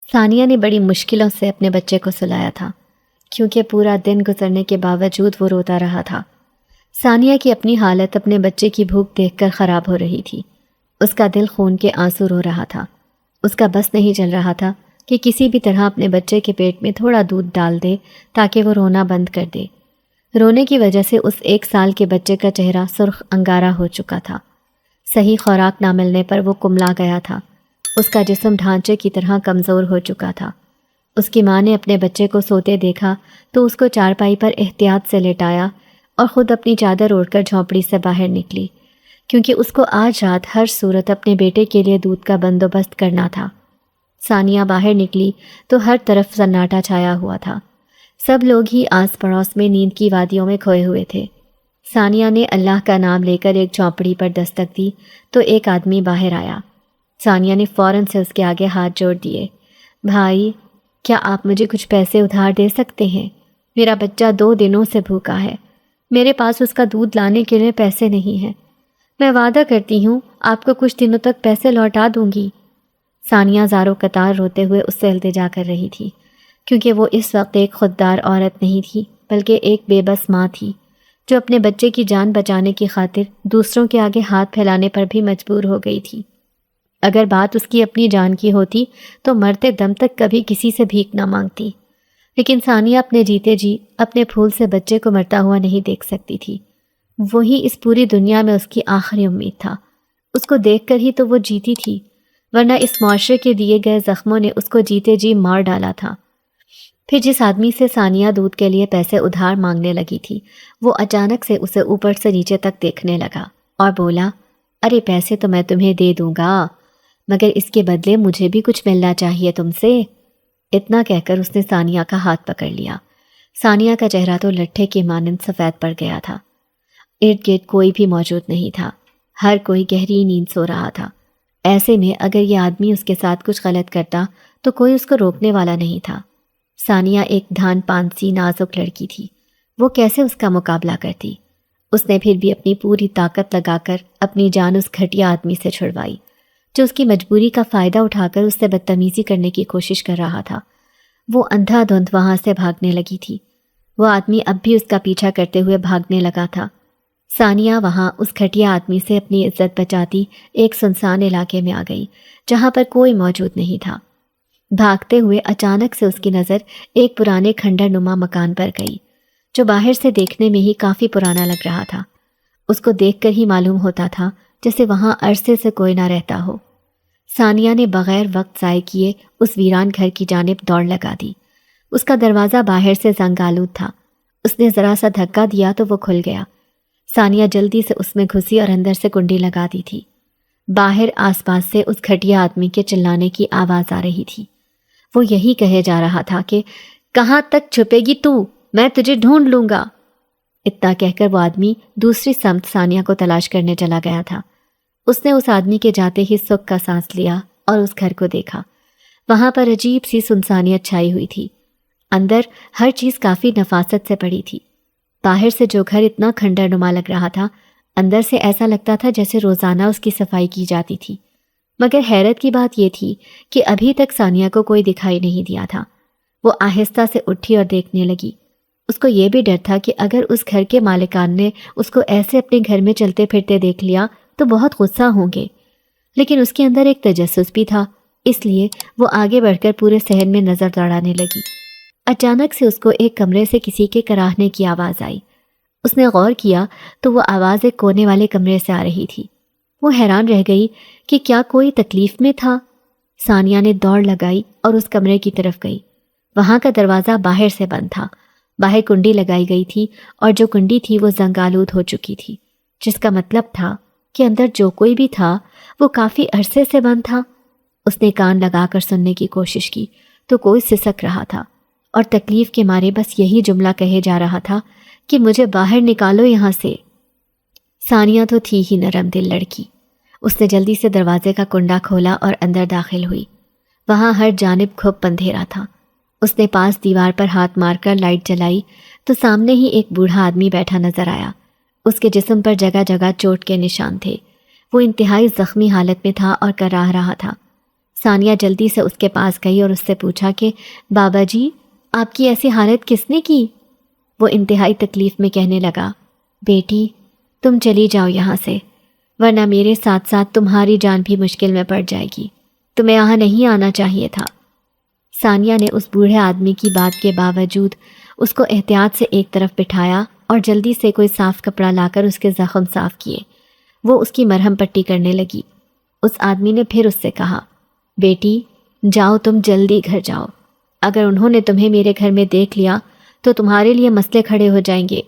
ثانیہ نے بڑی مشکلوں سے اپنے بچے کو سلایا تھا، کیونکہ پورا دن گزرنے کے باوجود وہ روتا رہا تھا۔ ثانیہ کی اپنی حالت اپنے بچے کی بھوک دیکھ کر خراب ہو رہی تھی۔ اس کا دل خون کے آنسو رو رہا تھا۔ اس کا بس نہیں چل رہا تھا کہ کسی بھی طرح اپنے بچے کے پیٹ میں تھوڑا دودھ ڈال دے تاکہ وہ رونا بند کر دے۔ رونے کی وجہ سے اس 1 سال کے بچے کا چہرہ سرخ انگارہ ہو چکا تھا۔ صحیح خوراک نہ ملنے پر وہ کملا گیا تھا۔ اس کا جسم ڈھانچے کی طرح کمزور ہو چکا تھا۔ اس کی ماں نے اپنے بچے کو سوتے دیکھا تو اس کو چارپائی پر احتیاط سے لٹایا اور خود اپنی چادر اوڑھ کر جھونپڑی سے باہر نکلی، کیونکہ اس کو آج رات ہر صورت اپنے بیٹے کے لیے دودھ کا بندوبست کرنا تھا۔ ثانیہ باہر نکلی تو ہر طرف سناٹا چھایا ہوا تھا۔ سب لوگ ہی آس پڑوس میں نیند کی وادیوں میں کھوئے ہوئے تھے۔ ثانیہ نے اللہ کا نام لے کر ایک جھونپڑی پر دستک دی تو ایک آدمی باہر آیا۔ ثانیہ نے فوراً سے اس کے آگے ہاتھ جوڑ دیے۔ بھائی، کیا آپ مجھے کچھ پیسے ادھار دے سکتے ہیں؟ میرا بچہ 2 دنوں سے بھوکا ہے۔ میرے پاس اس کا دودھ لانے کے لیے پیسے نہیں ہیں۔ میں وعدہ کرتی ہوں آپ کو کچھ دنوں تک پیسے لوٹا دوں گی۔ ثانیہ زارو قطار روتے ہوئے اس سے التجا کر رہی تھی، کیونکہ وہ اس وقت ایک خوددار عورت نہیں تھی بلکہ ایک بے بس ماں تھی، جو اپنے بچے کی جان بچانے کی خاطر دوسروں کے آگے ہاتھ پھیلانے پر بھی مجبور ہو گئی تھی۔ اگر بات اس کی اپنی جان کی ہوتی تو مرتے دم تک کبھی کسی سے بھیک نہ مانگتی، لیکن ثانیہ اپنے جیتے جی اپنے پھول سے بچے کو مرتا ہوا نہیں دیکھ سکتی تھی۔ وہی اس پوری دنیا میں اس کی آخری امید تھا۔ اس کو دیکھ کر ہی تو وہ جیتی تھی، ورنہ اس معاشرے کے دیے گئے زخموں نے اس کو جیتے جی مار ڈالا تھا۔ پھر جس آدمی سے ثانیہ دودھ کے لیے پیسے ادھار مانگنے لگی تھی، وہ اچانک سے اسے اوپر سے نیچے تک دیکھنے لگا اور بولا، ارے پیسے تو میں تمہیں دے دوں گا، مگر اس کے بدلے مجھے بھی کچھ ملنا چاہیے تم سے۔ اتنا کہہ کر اس نے ثانیہ کا ہاتھ پکڑ لیا۔ ثانیہ کا چہرہ تو لٹھے کے مانند سفید پڑ گیا تھا۔ ارد گرد کوئی بھی موجود نہیں تھا، ہر کوئی گہری نیند سو رہا تھا۔ ایسے میں اگر یہ آدمی اس کے ساتھ کچھ غلط کرتا تو کوئی اس کو روکنے والا نہیں تھا۔ ثانیہ ایک دھان پانسی نازک لڑکی تھی، وہ کیسے اس کا مقابلہ کرتی؟ اس نے پھر بھی اپنی پوری طاقت لگا کر اپنی جان اس گھٹیا آدمی سے چھڑوائی، جو اس کی مجبوری کا فائدہ اٹھا کر اس سے بدتمیزی کرنے کی کوشش کر رہا تھا۔ وہ اندھا دھند وہاں سے بھاگنے لگی تھی۔ وہ آدمی اب بھی اس کا پیچھا کرتے ہوئے بھاگنے لگا تھا۔ ثانیہ وہاں اس گھٹیا آدمی سے اپنی عزت بچاتی ایک سنسان علاقے میں آ گئی، جہاں پر کوئی موجود نہیں تھا۔ بھاگتے ہوئے اچانک سے اس کی نظر ایک پرانے کھنڈر نما مکان پر گئی، جو باہر سے دیکھنے میں ہی کافی پرانا لگ رہا تھا۔ اس کو دیکھ کر ہی معلوم ہوتا تھا جیسے وہاں عرصے سے کوئی نہ رہتا ہو۔ ثانیہ نے بغیر وقت ضائع کیے اس ویران گھر کی جانب دوڑ لگا دی۔ اس کا دروازہ باہر سے زنگ آلود تھا۔ اس نے ذرا سا دھکا دیا تو وہ کھل گیا۔ ثانیہ جلدی سے اس میں گھسی اور اندر سے کنڈی لگا دی تھی۔ باہر آس پاس سے اس گھٹیا آدمی کے چلانے کی آواز آ رہی تھی۔ وہ یہی کہے جا رہا تھا کہ کہاں تک چھپے گی تو، میں تجھے ڈھونڈ لوں گا۔ اتنا کہہ کر وہ آدمی دوسری سمت ثانیہ کو تلاش کرنے چلا گیا تھا۔ اس نے اس آدمی کے جاتے ہی سکھ کا سانس لیا اور اس گھر کو دیکھا۔ وہاں پر عجیب سی سنسانیت چھائی ہوئی تھی۔ اندر ہر چیز کافی نفاست سے پڑی تھی۔ باہر سے جو گھر اتنا کھنڈر نما لگ رہا تھا، اندر سے ایسا لگتا تھا جیسے روزانہ اس کی صفائی کی جاتی تھی۔ مگر حیرت کی بات یہ تھی کہ ابھی تک ثانیہ کو کوئی دکھائی نہیں دیا تھا۔ وہ آہستہ سے اٹھی اور دیکھنے لگی۔ اس کو یہ بھی ڈر تھا کہ اگر اس گھر کے مالکان نے اس کو ایسے اپنے گھر میں چلتے پھرتے دیکھ لیا تو بہت غصہ ہوں گے، لیکن اس کے اندر ایک تجسس بھی تھا، اس لیے وہ آگے بڑھ کر پورے صحن میں نظر دوڑانے لگی۔ اچانک سے اس کو ایک کمرے سے کسی کے کراہنے کی آواز آئی۔ اس نے غور کیا تو وہ آواز ایک کونے والے کمرے سے آ رہی تھی۔ وہ حیران رہ گئی کہ کیا کوئی تکلیف میں تھا۔ ثانیہ نے دوڑ لگائی اور اس کمرے کی طرف گئی۔ وہاں کا دروازہ باہر سے بند تھا۔ باہر کنڈی لگائی گئی تھی اور جو کنڈی تھی وہ زنگ آلود ہو چکی تھی، جس کا مطلب تھا کہ اندر جو کوئی بھی تھا وہ کافی عرصے سے بند تھا۔ اس نے کان لگا کر سننے کی کوشش کی تو کوئی سسک رہا تھا اور تکلیف کے مارے بس یہی جملہ کہے جا رہا تھا کہ مجھے باہر نکالو یہاں سے۔ ثانیہ تو تھی ہی نرم دل لڑکی۔ اس نے جلدی سے دروازے کا کنڈا کھولا اور اندر داخل ہوئی۔ وہاں ہر جانب گھپ اندھیرا تھا۔ اس نے پاس دیوار پر ہاتھ مار کر لائٹ جلائی تو سامنے ہی ایک بوڑھا آدمی بیٹھا نظر آیا۔ اس کے جسم پر جگہ جگہ چوٹ کے نشان تھے۔ وہ انتہائی زخمی حالت میں تھا اور کراہ رہا تھا۔ ثانیہ جلدی سے اس کے پاس گئی اور اس سے پوچھا کہ بابا جی آپ کی ایسی حالت کس نے کی؟ وہ انتہائی تکلیف میں کہنے لگا، بیٹی تم چلی جاؤ یہاں سے، ورنہ میرے ساتھ ساتھ تمہاری جان بھی مشکل میں پڑ جائے گی، تمہیں یہاں نہیں آنا چاہیے تھا۔ ثانیہ نے اس بوڑھے آدمی کی بات کے باوجود اس کو احتیاط سے ایک طرف بٹھایا اور جلدی سے کوئی صاف کپڑا لا کر اس کے زخم صاف کیے۔ وہ اس کی مرہم پٹی کرنے لگی۔ اس آدمی نے پھر اس سے کہا، بیٹی جاؤ تم جلدی گھر جاؤ، اگر انہوں نے تمہیں میرے گھر میں دیکھ لیا تو تمہارے لیے مسئلے کھڑے ہو جائیں گے۔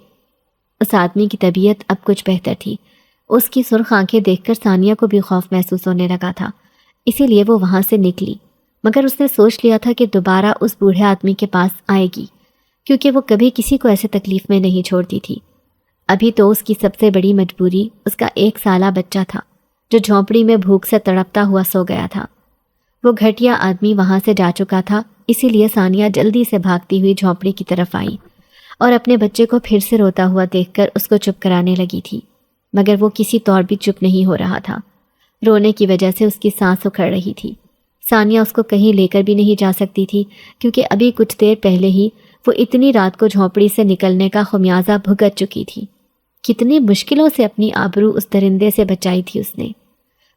اس آدمی کی طبیعت اب کچھ بہتر تھی۔ اس کی سرخ آنکھیں دیکھ کر ثانیہ کو بھی خوف محسوس ہونے لگا تھا، اسی لیے وہ وہاں سے نکلی، مگر اس نے سوچ لیا تھا کہ دوبارہ اس بوڑھے آدمی کے پاس آئے گی، کیونکہ وہ کبھی کسی کو ایسے تکلیف میں نہیں چھوڑتی تھی۔ ابھی تو اس کی سب سے بڑی مجبوری اس کا 1 سالہ بچہ تھا جو جھونپڑی میں بھوک سے تڑپتا ہوا سو گیا تھا۔ وہ گھٹیا آدمی وہاں سے جا چکا تھا، اسی لیے ثانیہ جلدی سے بھاگتی ہوئی جھونپڑی کی طرف آئی اور اپنے بچے کو پھر سے روتا ہوا دیکھ کر اس کو چپ کرانے لگی تھی، مگر وہ کسی طور بھی چپ نہیں ہو رہا تھا۔ رونے کی وجہ سے اس کی سانس اکھڑ رہی تھی۔ ثانیہ اس کو کہیں لے کر بھی نہیں جا سکتی تھی، کیونکہ ابھی کچھ دیر پہلے ہی وہ اتنی رات کو جھونپڑی سے نکلنے کا خمیازہ بھگت چکی تھی۔ کتنی مشکلوں سے اپنی آبرو اس درندے سے بچائی تھی اس نے۔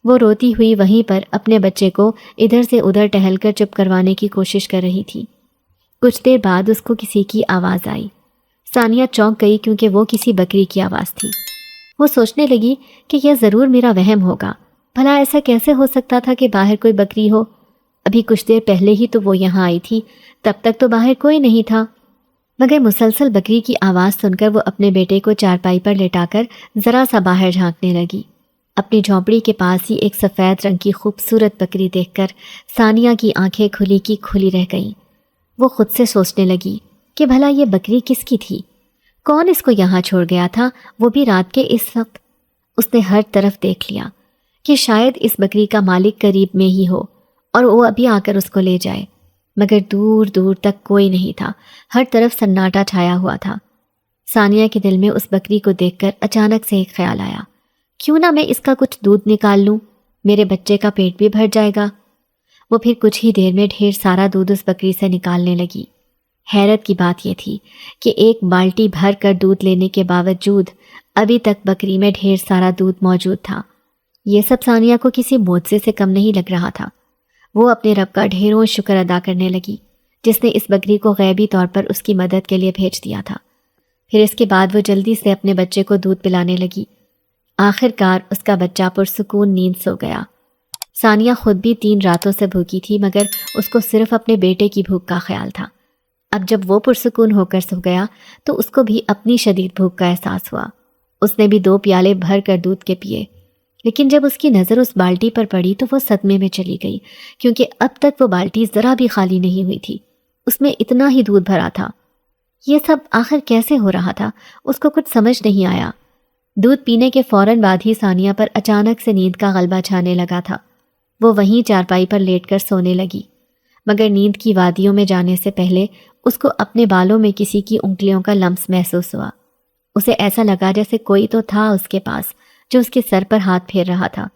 وہ روتی ہوئی وہیں پر اپنے بچے کو ادھر سے ادھر ٹہل کر چپ کروانے کی کوشش کر رہی تھی۔ کچھ دیر بعد اس کو کسی کی آواز آئی۔ ثانیہ چونک گئی کیونکہ وہ کسی بکری کی آواز تھی۔ وہ سوچنے لگی کہ یہ ضرور میرا وہم ہوگا، بھلا ایسا کیسے ہو سکتا تھا کہ باہر کوئی بکری ہو؟ ابھی کچھ دیر پہلے ہی تو وہ یہاں آئی تھی، تب تک تو باہر کوئی نہیں تھا۔ مگر مسلسل بکری کی آواز سن کر وہ اپنے بیٹے کو چارپائی پر لٹا کر ذرا سا باہر جھانکنے لگی۔ اپنی جھونپڑی کے پاس ہی ایک سفید رنگ کی خوبصورت بکری دیکھ کر ثانیہ کی آنکھیں کھلی کی کھلی رہ گئیں۔ وہ خود سے سوچنے لگی کہ بھلا یہ بکری کس کی تھی؟ کون اس کو یہاں چھوڑ گیا تھا، وہ بھی رات کے اس وقت؟ اس نے ہر طرف دیکھ لیا کہ شاید اس بکری کا مالک قریب میں ہی ہو اور وہ ابھی آ کر اس کو لے جائے، مگر دور دور تک کوئی نہیں تھا، ہر طرف سناٹا چھایا ہوا تھا۔ ثانیہ کے دل میں اس بکری کو دیکھ کر اچانک سے ایک خیال آیا، کیوں نہ میں اس کا کچھ دودھ نکال لوں، میرے بچے کا پیٹ بھی بھر جائے گا۔ وہ پھر کچھ ہی دیر میں ڈھیر سارا دودھ اس بکری سے نکالنے لگی۔ حیرت کی بات یہ تھی کہ ایک بالٹی بھر کر دودھ لینے کے باوجود ابھی تک بکری میں ڈھیر سارا دودھ موجود تھا۔ یہ سب ثانیہ کو کسی معجزے سے کم نہیں لگ رہا تھا۔ وہ اپنے رب کا ڈھیروں شکر ادا کرنے لگی جس نے اس بکری کو غیبی طور پر اس کی مدد کے لیے بھیج دیا تھا۔ پھر اس کے بعد وہ جلدی سے اپنے بچے کو دودھ پلانے لگی۔ آخر کار اس کا بچہ پرسکون نیند سو گیا۔ ثانیہ خود بھی 3 راتوں سے بھوکی تھی، مگر اس کو صرف اپنے بیٹے کی بھوک کا خیال تھا۔ اب جب وہ پرسکون ہو کر سو گیا تو اس کو بھی اپنی شدید بھوک کا احساس ہوا۔ اس نے بھی 2 پیالے بھر کر دودھ کے پیے، لیکن جب اس کی نظر اس بالٹی پر پڑی تو وہ صدمے میں چلی گئی، کیونکہ اب تک وہ بالٹی ذرا بھی خالی نہیں ہوئی تھی۔ اس میں اتنا ہی دودھ بھرا تھا۔ یہ سب آخر کیسے ہو رہا تھا؟ اس کو کچھ سمجھ نہیں آیا۔ دودھ پینے کے فوراً بعد ہی ثانیہ پر اچانک سے نیند کا غلبہ چھانے لگا تھا۔ وہ وہیں چارپائی پر لیٹ کر سونے لگی، مگر نیند کی وادیوں میں جانے سے پہلے اس کو اپنے بالوں میں کسی کی انگلیوں کا لمس محسوس ہوا۔ اسے ایسا لگا جیسے کوئی تو تھا اس کے پاس جو اس کے سر پر ہاتھ پھیر رہا تھا۔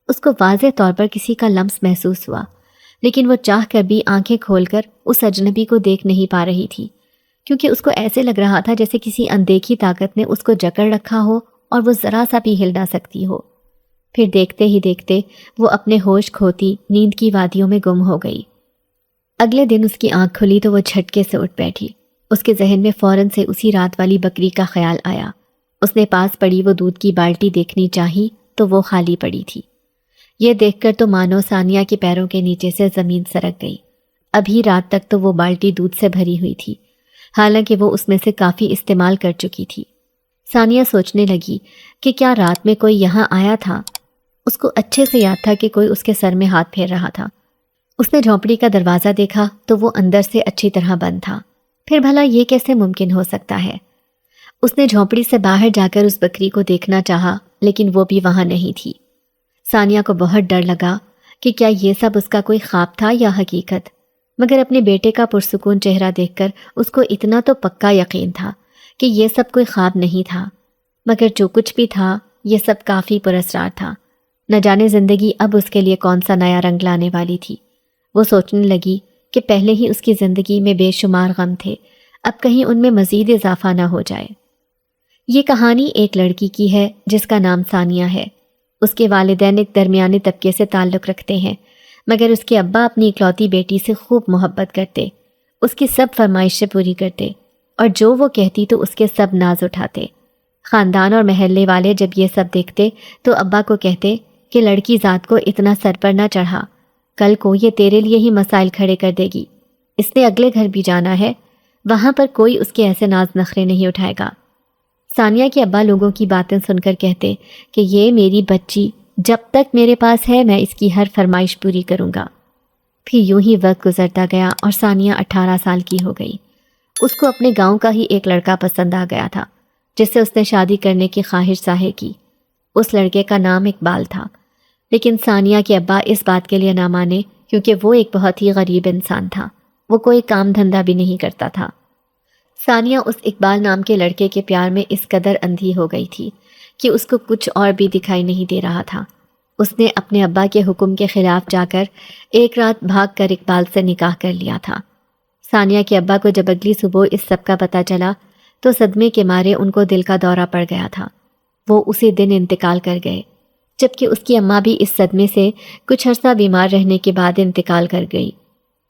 اس کو واضح طور پر کسی کا لمس محسوس ہوا، لیکن وہ چاہ کر بھی آنکھیں کھول کر اس اجنبی کو دیکھ نہیں پا رہی تھی، کیونکہ اس کو ایسے لگ رہا تھا جیسے کسی اندیکھی طاقت نے اس کو جکڑ رکھا ہو اور وہ ذرا سا بھی ہل نہ سکتی ہو۔ پھر دیکھتے ہی دیکھتے وہ اپنے ہوش کھوتی نیند کی وادیوں میں گم ہو گئی۔ اگلے دن اس کی آنکھ کھلی تو وہ جھٹکے سے اٹھ بیٹھی۔ اس کے ذہن میں فوراً سے اسی رات والی بکری کا خیال آیا۔ اس نے پاس پڑی وہ دودھ کی بالٹی دیکھنی چاہی تو وہ خالی پڑی تھی۔ یہ دیکھ کر تو مانو ثانیہ کے پیروں کے نیچے سے زمین سرک گئی۔ ابھی رات تک تو وہ بالٹی دودھ سے بھری ہوئی تھی، حالانکہ وہ اس میں سے کافی استعمال کر چکی تھی۔ ثانیہ سوچنے لگی کہ کیا رات میں کوئی یہاں آیا تھا؟ اس کو اچھے سے یاد تھا کہ کوئی اس کے سر میں ہاتھ پھیر رہا تھا۔ اس نے جھونپڑی کا دروازہ دیکھا تو وہ اندر سے اچھی طرح بند تھا۔ پھر بھلا یہ کیسے ممکن ہو سکتا ہے؟ اس نے جھونپڑی سے باہر جا کر اس بکری کو دیکھنا چاہا، لیکن وہ بھی وہاں نہیں تھی۔ ثانیہ کو بہت ڈر لگا کہ کیا یہ سب اس کا کوئی خواب تھا یا حقیقت، مگر اپنے بیٹے کا پرسکون چہرہ دیکھ کر اس کو اتنا تو پکا یقین تھا کہ یہ سب کوئی خواب نہیں تھا، مگر جو کچھ بھی تھا یہ سب کافی پراسرار تھا۔ نہ جانے زندگی اب اس کے لیے کون سا نیا رنگ لانے والی تھی۔ وہ سوچنے لگی کہ پہلے ہی اس کی زندگی میں بے شمار غم تھے، اب کہیں ان میں مزید اضافہ نہ ہو جائے۔ یہ کہانی ایک لڑکی کی ہے جس کا نام ثانیہ ہے۔ اس کے والدین ایک درمیانی طبقے سے تعلق رکھتے ہیں، مگر اس کے ابا اپنی اکلوتی بیٹی سے خوب محبت کرتے، اس کی سب فرمائشیں پوری کرتے، اور جو وہ کہتی تو اس کے سب ناز اٹھاتے۔ خاندان اور محلے والے جب یہ سب دیکھتے تو ابا کو کہتے کہ لڑکی ذات کو اتنا سر پر نہ چڑھا، کل کو یہ تیرے لیے ہی مسائل کھڑے کر دے گی، اس نے اگلے گھر بھی جانا ہے، وہاں پر کوئی اس کے ایسے ناز نخرے نہیں اٹھائے گا۔ ثانیہ کے ابا لوگوں کی باتیں سن کر کہتے کہ یہ میری بچی جب تک میرے پاس ہے میں اس کی ہر فرمائش پوری کروں گا۔ پھر یوں ہی وقت گزرتا گیا اور ثانیہ 18 سال کی ہو گئی۔ اس کو اپنے گاؤں کا ہی ایک لڑکا پسند آ گیا تھا جس سے اس نے شادی کرنے کی خواہش ظاہر کی۔ اس لڑکے کا نام اقبال تھا، لیکن ثانیہ کے ابا اس بات کے لیے نہ مانے کیونکہ وہ ایک بہت ہی غریب انسان تھا، وہ کوئی کام دھندہ بھی نہیں کرتا تھا۔ ثانیہ اس اقبال نام کے لڑکے کے پیار میں اس قدر اندھی ہو گئی تھی کہ اس کو کچھ اور بھی دکھائی نہیں دے رہا تھا۔ اس نے اپنے ابا کے حکم کے خلاف جا کر ایک رات بھاگ کر اقبال سے نکاح کر لیا تھا۔ ثانیہ کے ابا کو جب اگلی صبح اس سب کا پتہ چلا تو صدمے کے مارے ان کو دل کا دورہ پڑ گیا تھا۔ وہ اسی دن انتقال کر گئے، جبکہ اس کی اماں بھی اس صدمے سے کچھ عرصہ بیمار رہنے کے بعد انتقال کر گئی۔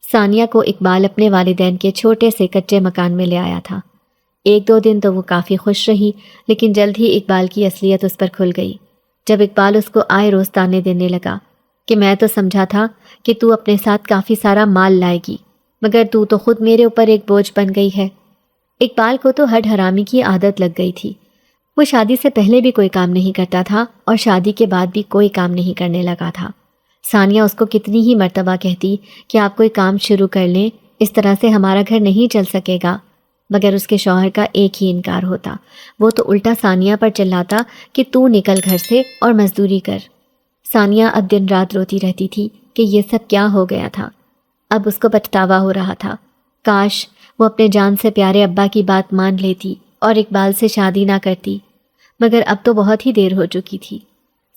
ثانیہ کو اقبال اپنے والدین کے چھوٹے سے کچے مکان میں لے آیا تھا۔ ایک دو دن تو وہ کافی خوش رہی، لیکن جلد ہی اقبال کی اصلیت اس پر کھل گئی جب اقبال اس کو آئے روز تانے دینے لگا کہ میں تو سمجھا تھا کہ تو اپنے ساتھ کافی سارا مال لائے گی، مگر تو خود میرے اوپر ایک بوجھ بن گئی ہے۔ اقبال کو تو ہڈ حرامی کی عادت لگ گئی تھی۔ وہ شادی سے پہلے بھی کوئی کام نہیں کرتا تھا اور شادی کے بعد بھی کوئی کام نہیں کرنے لگا تھا۔ ثانیہ اس کو کتنی ہی مرتبہ کہتی کہ آپ کوئی کام شروع کر لیں، اس طرح سے ہمارا گھر نہیں چل سکے گا، مگر اس کے شوہر کا ایک ہی انکار ہوتا۔ وہ تو الٹا ثانیہ پر چلاتا کہ تو نکل گھر سے اور مزدوری کر۔ ثانیہ اب دن رات روتی رہتی تھی کہ یہ سب کیا ہو گیا تھا۔ اب اس کو پچھتاوا ہو رہا تھا، کاش وہ اپنے جان سے پیارے ابا کی بات مان لیتی اور اقبال سے شادی نہ کرتی، مگر اب تو بہت ہی دیر ہو چکی تھی۔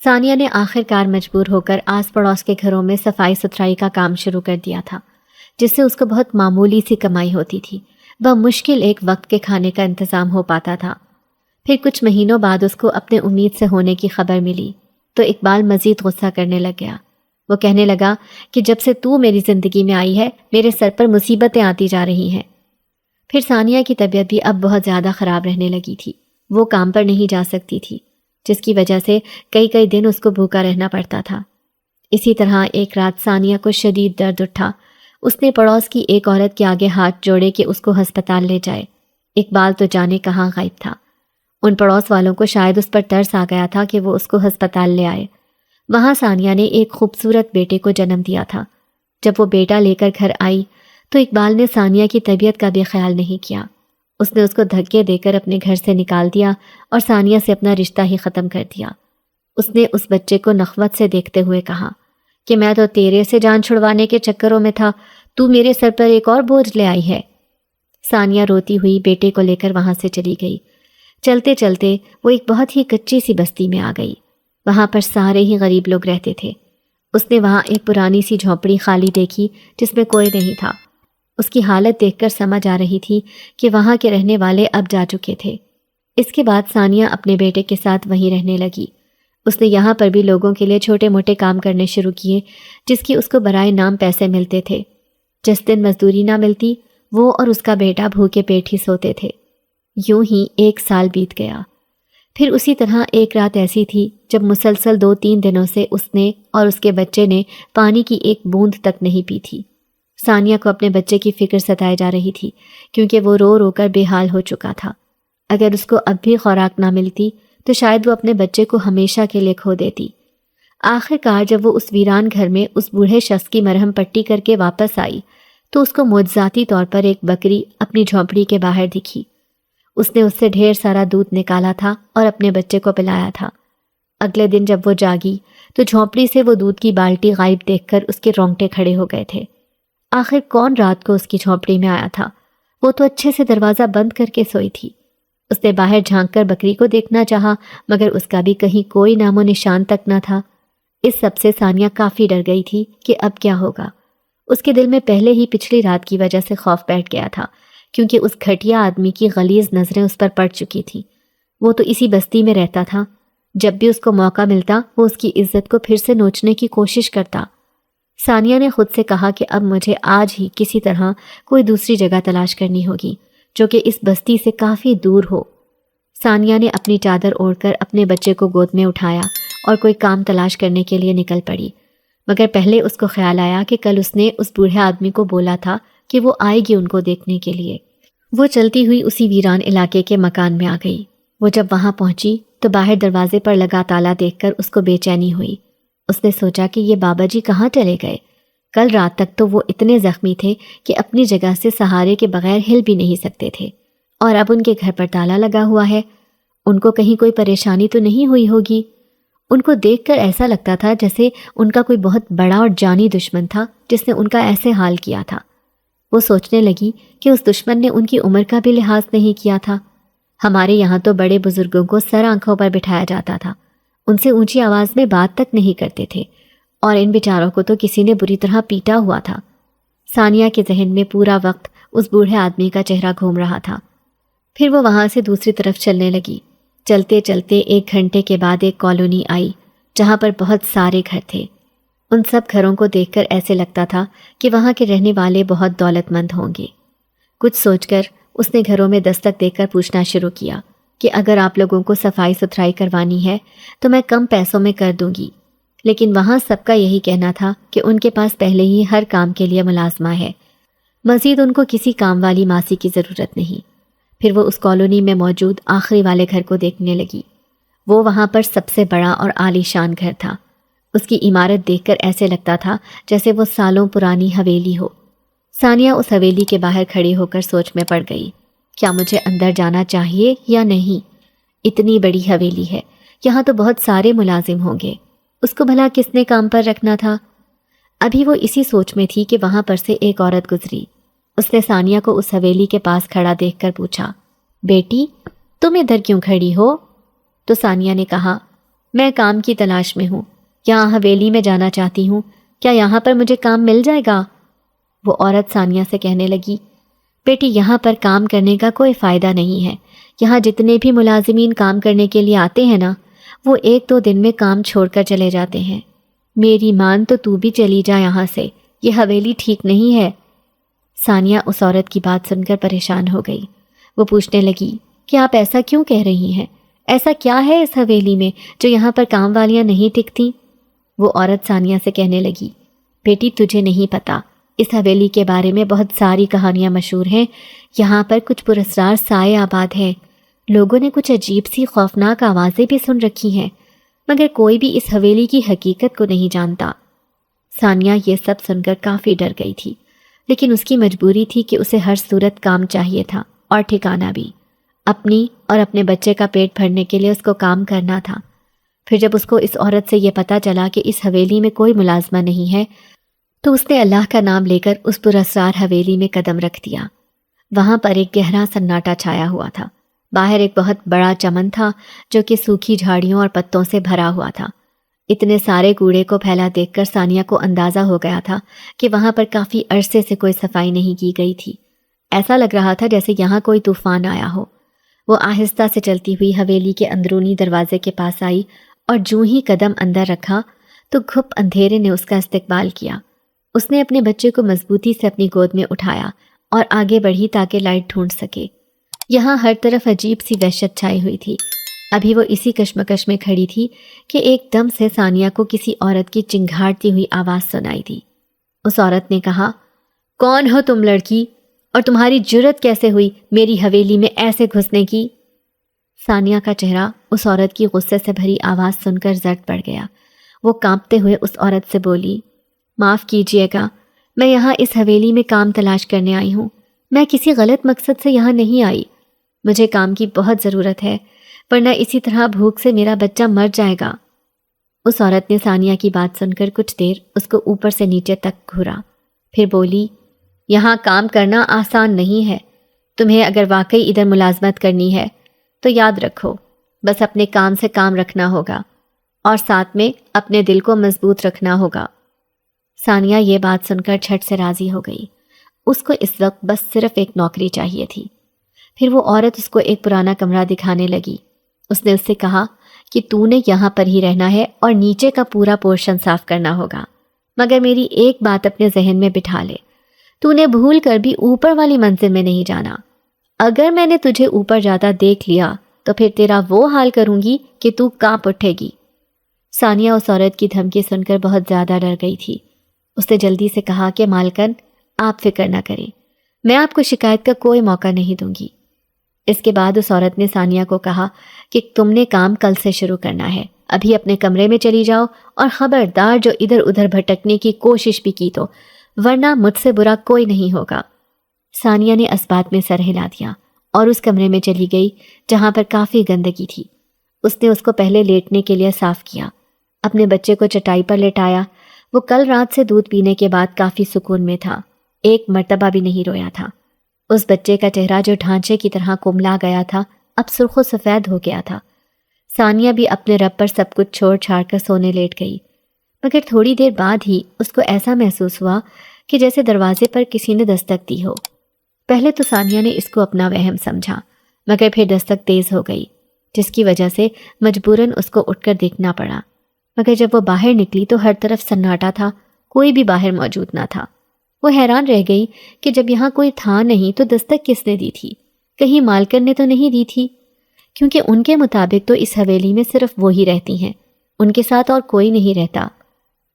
ثانیہ نے آخر کار مجبور ہو کر آس پڑوس کے گھروں میں صفائی ستھرائی کا کام شروع کر دیا تھا، جس سے اس کو بہت معمولی سی کمائی ہوتی تھی۔ بمشکل ایک وقت کے کھانے کا انتظام ہو پاتا تھا۔ پھر کچھ مہینوں بعد اس کو اپنے امید سے ہونے کی خبر ملی تو اقبال مزید غصہ کرنے لگ گیا۔ وہ کہنے لگا کہ جب سے تو میری زندگی میں آئی ہے میرے سر پر مصیبتیں آتی جا رہی ہیں۔ پھر ثانیہ کی طبیعت بھی اب بہت زیادہ خراب رہنے لگی تھی۔ وہ کام پر نہیں جا سکتی تھی، جس کی وجہ سے کئی دن اس کو بھوکا رہنا پڑتا تھا۔ اسی طرح ایک رات ثانیہ کو شدید درد اٹھا۔ اس نے پڑوس کی ایک عورت کے آگے ہاتھ جوڑے کہ اس کو ہسپتال لے جائے۔ اقبال تو جانے کہاں غائب تھا۔ ان پڑوس والوں کو شاید اس پر ترس آ گیا تھا کہ وہ اس کو ہسپتال لے آئے۔ وہاں ثانیہ نے ایک خوبصورت بیٹے کو جنم دیا تھا۔ جب وہ بیٹا لے کر گھر آئی تو اقبال نے ثانیہ کی طبیعت کا بھی خیال نہیں کیا۔ اس نے اس کو دھکے دے کر اپنے گھر سے نکال دیا اور ثانیہ سے اپنا رشتہ ہی ختم کر دیا۔ اس نے اس بچے کو نخوت سے دیکھتے ہوئے کہا کہ میں تو تیرے سے جان چھڑوانے کے چکروں میں تھا، تو میرے سر پر ایک اور بوجھ لے آئی ہے۔ ثانیہ روتی ہوئی بیٹے کو لے کر وہاں سے چلی گئی۔ چلتے چلتے وہ ایک بہت ہی کچی سی بستی میں آ گئی۔ وہاں پر سارے ہی غریب لوگ رہتے تھے۔ اس نے وہاں ایک پرانی سی جھونپڑی خالی دیکھی جس میں کوئی نہیں تھا۔ اس کی حالت دیکھ کر سمجھ آ رہی تھی کہ وہاں کے رہنے والے اب جا چکے تھے۔ اس کے بعد ثانیہ اپنے بیٹے کے ساتھ وہیں رہنے لگی۔ اس نے یہاں پر بھی لوگوں کے لیے چھوٹے موٹے کام کرنے شروع کیے جس کی اس کو برائے نام پیسے ملتے تھے۔ جس دن مزدوری نہ ملتی وہ اور اس کا بیٹا بھوکے پیٹ ہی سوتے تھے۔ یوں ہی 1 سال بیت گیا۔ پھر اسی طرح ایک رات ایسی تھی جب مسلسل 2-3 دنوں سے اس نے اور اس کے بچے نے پانی کی ایک بوند تک نہیں پی تھی۔ ثانیہ کو اپنے بچے کی فکر ستائے جا رہی تھی کیونکہ وہ رو رو کر بے حال ہو چکا تھا۔ اگر اس کو اب بھی خوراک نہ ملتی تو شاید وہ اپنے بچے کو ہمیشہ کے لیے کھو دیتی۔ آخر کار جب وہ اس ویران گھر میں اس بوڑھے شخص کی مرہم پٹی کر کے واپس آئی تو اس کو معجزاتی طور پر ایک بکری اپنی جھونپڑی کے باہر دکھی۔ اس نے اس سے ڈھیر سارا دودھ نکالا تھا اور اپنے بچے کو پلایا تھا۔ اگلے دن جب وہ جاگی تو جھونپڑی سے وہ دودھ کی بالٹی غائب دیکھ کر اس کے رونگٹے کھڑے ہو گئے تھے۔ آخر کون رات کو اس کی جھونپڑی میں آیا تھا؟ وہ تو اچھے سے دروازہ بند کر کے سوئی تھی۔ اس نے باہر جھانک کر بکری کو دیکھنا چاہا مگر اس کا بھی کہیں کوئی نام و نشان تک نہ تھا۔ اس سب سے ثانیہ کافی ڈر گئی تھی کہ اب کیا ہوگا۔ اس کے دل میں پہلے ہی پچھلی رات کی وجہ سے خوف بیٹھ گیا تھا، کیونکہ اس گھٹیا آدمی کی غلیظ نظریں اس پر پڑ چکی تھیں۔ وہ تو اسی بستی میں رہتا تھا، جب بھی اس کو موقع ملتا وہ اس کی عزت کو پھر سے نوچنے کی کوشش کرتا۔ ثانیہ نے خود سے کہا کہ اب مجھے آج ہی کسی طرح کوئی دوسری جگہ تلاش کرنی ہوگی جو کہ اس بستی سے کافی دور ہو۔ ثانیہ نے اپنی چادر اوڑھ کر اپنے بچے کو گود میں اٹھایا اور کوئی کام تلاش کرنے کے لیے نکل پڑی، مگر پہلے اس کو خیال آیا کہ کل اس نے اس بوڑھے آدمی کو بولا تھا کہ وہ آئے گی ان کو دیکھنے کے لیے۔ وہ چلتی ہوئی اسی ویران علاقے کے مکان میں آ گئی۔ وہ جب وہاں پہنچی تو باہر دروازے پر لگا تالا دیکھ کر اس کو بے چینی ہوئی۔ اس نے سوچا کہ یہ بابا جی کہاں چلے گئے؟ کل رات تک تو وہ اتنے زخمی تھے کہ اپنی جگہ سے سہارے کے بغیر ہل بھی نہیں سکتے تھے، اور اب ان کے گھر پر تالا لگا ہوا ہے۔ ان کو کہیں کوئی پریشانی تو نہیں ہوئی ہوگی؟ ان کو دیکھ کر ایسا لگتا تھا جیسے ان کا کوئی بہت بڑا اور جانی دشمن تھا جس نے ان کا ایسے حال کیا تھا۔ وہ سوچنے لگی کہ اس دشمن نے ان کی عمر کا بھی لحاظ نہیں کیا تھا۔ ہمارے یہاں تو بڑے بزرگوں کو سر آنکھوں پر بٹھایا جاتا تھا، ان سے اونچی آواز میں بات تک نہیں کرتے تھے، اور ان بیچاروں کو تو کسی نے بری طرح پیٹا ہوا تھا۔ ثانیہ کے ذہن میں پورا وقت اس بوڑھے آدمی کا چہرہ گھوم رہا تھا۔ پھر وہ وہاں سے دوسری طرف چلنے لگی۔ چلتے چلتے 1 گھنٹے کے بعد ایک کالونی آئی جہاں پر بہت سارے گھر تھے۔ ان سب گھروں کو دیکھ کر ایسے لگتا تھا کہ وہاں کے رہنے والے بہت دولت مند ہوں گے۔ کچھ سوچ کر اس نے گھروں میں دستک دے کر پوچھنا شروع کیا کہ اگر آپ لوگوں کو صفائی ستھرائی کروانی ہے تو میں کم پیسوں میں کر دوں گی، لیکن وہاں سب کا یہی کہنا تھا کہ ان کے پاس پہلے ہی ہر کام کے لیے ملازمہ ہے، مزید ان کو کسی کام والی ماسی کی ضرورت نہیں۔ پھر وہ اس کالونی میں موجود آخری والے گھر کو دیکھنے لگی۔ وہ وہاں پر سب سے بڑا اور عالی شان گھر تھا۔ اس کی عمارت دیکھ کر ایسے لگتا تھا جیسے وہ سالوں پرانی حویلی ہو۔ ثانیہ اس حویلی کے باہر کھڑی ہو کر سوچ میں پڑ گئی، کیا مجھے اندر جانا چاہیے یا نہیں؟ اتنی بڑی حویلی ہے، یہاں تو بہت سارے ملازم ہوں گے، اس کو بھلا کس نے کام پر رکھنا تھا؟ ابھی وہ اسی سوچ میں تھی کہ وہاں پر سے ایک عورت گزری۔ اس نے ثانیہ کو اس حویلی کے پاس کھڑا دیکھ کر پوچھا، بیٹی تم ادھر کیوں کھڑی ہو؟ تو ثانیہ نے کہا، میں کام کی تلاش میں ہوں، یہاں حویلی میں جانا چاہتی ہوں، کیا یہاں پر مجھے کام مل جائے گا؟ وہ عورت ثانیہ سے کہنے لگی، بیٹی یہاں پر کام کرنے کا کوئی فائدہ نہیں ہے، یہاں جتنے بھی ملازمین کام کرنے کے لیے آتے ہیں نا، وہ 1-2 دن میں کام چھوڑ کر چلے جاتے ہیں۔ میری مان تو بھی چلی جا یہاں سے، یہ حویلی ٹھیک نہیں ہے۔ ثانیہ اس عورت کی بات سن کر پریشان ہو گئی۔ وہ پوچھنے لگی کہ آپ ایسا کیوں کہہ رہی ہیں؟ ایسا کیا ہے اس حویلی میں جو یہاں پر کام والیاں نہیں ٹکتیں؟ وہ عورت ثانیہ سے کہنے لگی، بیٹی تجھے نہیں پتا، اس حویلی کے بارے میں بہت ساری کہانیاں مشہور ہیں، یہاں پر کچھ پراسرار سائے آباد ہیں، لوگوں نے کچھ عجیب سی خوفناک آوازیں بھی سن رکھی ہیں، مگر کوئی بھی اس حویلی کی حقیقت کو نہیں جانتا۔ ثانیہ یہ سب سن کر کافی ڈر گئی تھی، لیکن اس کی مجبوری تھی کہ اسے ہر صورت کام چاہیے تھا، اور ٹھکانہ بھی، اپنی اور اپنے بچے کا پیٹ بھرنے کے لیے اس کو کام کرنا تھا۔ پھر جب اس کو اس عورت سے یہ پتہ چلا کہ اس حویلی میں کوئی ملازمہ نہیں ہے، تو اس نے اللہ کا نام لے کر اس پراسرار حویلی میں قدم رکھ دیا۔ وہاں پر ایک گہرا سناٹا چھایا ہوا تھا۔ باہر ایک بہت بڑا چمن تھا جو کہ سوکھی جھاڑیوں اور پتوں سے بھرا ہوا تھا۔ اتنے سارے کوڑے کو پھیلا دیکھ کر ثانیہ کو اندازہ ہو گیا تھا کہ وہاں پر کافی عرصے سے کوئی صفائی نہیں کی گئی تھی۔ ایسا لگ رہا تھا جیسے یہاں کوئی طوفان آیا ہو۔ وہ آہستہ سے چلتی ہوئی حویلی کے اندرونی دروازے کے پاس آئی، اور جوں ہی قدم اندر رکھا تو گھپ اندھیرے نے اس کا استقبال کیا۔ اس نے اپنے بچے کو مضبوطی سے اپنی گود میں اٹھایا اور آگے بڑھی تاکہ لائٹ ڈھونڈ سکے۔ یہاں ہر طرف عجیب سی وحشت چھائی ہوئی تھی۔ ابھی وہ اسی کشمکش میں کھڑی تھی کہ ایک دم سے ثانیہ کو کسی عورت کی چنگھاڑتی ہوئی آواز سنائی دی۔ اس عورت نے کہا، کون ہو تم لڑکی، اور تمہاری جرت کیسے ہوئی میری حویلی میں ایسے گھسنے کی؟ ثانیہ کا چہرہ اس عورت کی غصے سے بھری آواز سن کر زرد پڑ گیا۔ وہ کانپتے ہوئے اس عورت سے بولی، معاف کیجیے گا، میں یہاں اس حویلی میں کام تلاش کرنے آئی ہوں، میں کسی غلط مقصد سے یہاں نہیں آئی، مجھے کام کی بہت ضرورت ہے، ورنہ اسی طرح بھوک سے میرا بچہ مر جائے گا۔ اس عورت نے ثانیہ کی بات سن کر کچھ دیر اس کو اوپر سے نیچے تک گھورا، پھر بولی، یہاں کام کرنا آسان نہیں ہے، تمہیں اگر واقعی ادھر ملازمت کرنی ہے تو یاد رکھو، بس اپنے کام سے کام رکھنا ہوگا، اور ساتھ میں اپنے دل کو مضبوط رکھنا ہوگا۔ ثانیہ یہ بات سن کر جھٹ سے راضی ہو گئی۔ اس کو اس وقت بس صرف ایک نوکری چاہیے تھی۔ پھر وہ عورت اس کو ایک پرانا کمرہ دکھانے لگی۔ اس نے اس سے کہا کہ تو نے یہاں پر ہی رہنا ہے اور نیچے کا پورا پورشن صاف کرنا ہوگا، مگر میری ایک بات اپنے ذہن میں بٹھا لے، تو نے بھول کر بھی اوپر والی منزل میں نہیں جانا۔ اگر میں نے تجھے اوپر جاتا دیکھ لیا تو پھر تیرا وہ حال کروں گی کہ تو کانپ اٹھے گی۔ ثانیہ اس عورت کی دھمکی سن کر بہت زیادہ ڈر گئی تھی۔ اس نے جلدی سے کہا کہ مالکن، آپ فکر نہ کریں، میں آپ کو شکایت کا کوئی موقع نہیں دوں گی۔ اس کے بعد اس عورت نے ثانیہ کو کہا کہ تم نے کام کل سے شروع کرنا ہے، ابھی اپنے کمرے میں چلی جاؤ اور خبردار جو ادھر ادھر بھٹکنے کی کوشش بھی کی تو، ورنہ مجھ سے برا کوئی نہیں ہوگا۔ ثانیہ نے اس بات میں سر ہلا دیا اور اس کمرے میں چلی گئی جہاں پر کافی گندگی تھی۔ اس نے اس کو پہلے لیٹنے کے لیے صاف کیا، اپنے بچے کو چٹائی پر لٹایا۔ وہ کل رات سے دودھ پینے کے بعد کافی سکون میں تھا، ایک مرتبہ بھی نہیں رویا تھا۔ اس بچے کا چہرہ جو ڈھانچے کی طرح کملا گیا تھا اب سرخ و سفید ہو گیا تھا۔ ثانیہ بھی اپنے رب پر سب کچھ چھوڑ چھاڑ کر سونے لیٹ گئی، مگر تھوڑی دیر بعد ہی اس کو ایسا محسوس ہوا کہ جیسے دروازے پر کسی نے دستک دی ہو۔ پہلے تو ثانیہ نے اس کو اپنا وہم سمجھا، مگر پھر دستک تیز ہو گئی، جس کی وجہ سے مجبوراً اس کو اٹھ کر دیکھنا پڑا۔ مگر جب وہ باہر نکلی تو ہر طرف سناٹا تھا، کوئی بھی باہر موجود نہ تھا۔ وہ حیران رہ گئی کہ جب یہاں کوئی تھا نہیں تو دستک کس نے دی تھی؟ کہیں مالکن نے تو نہیں دی تھی، کیونکہ ان کے مطابق تو اس حویلی میں صرف وہی رہتی ہیں، ان کے ساتھ اور کوئی نہیں رہتا۔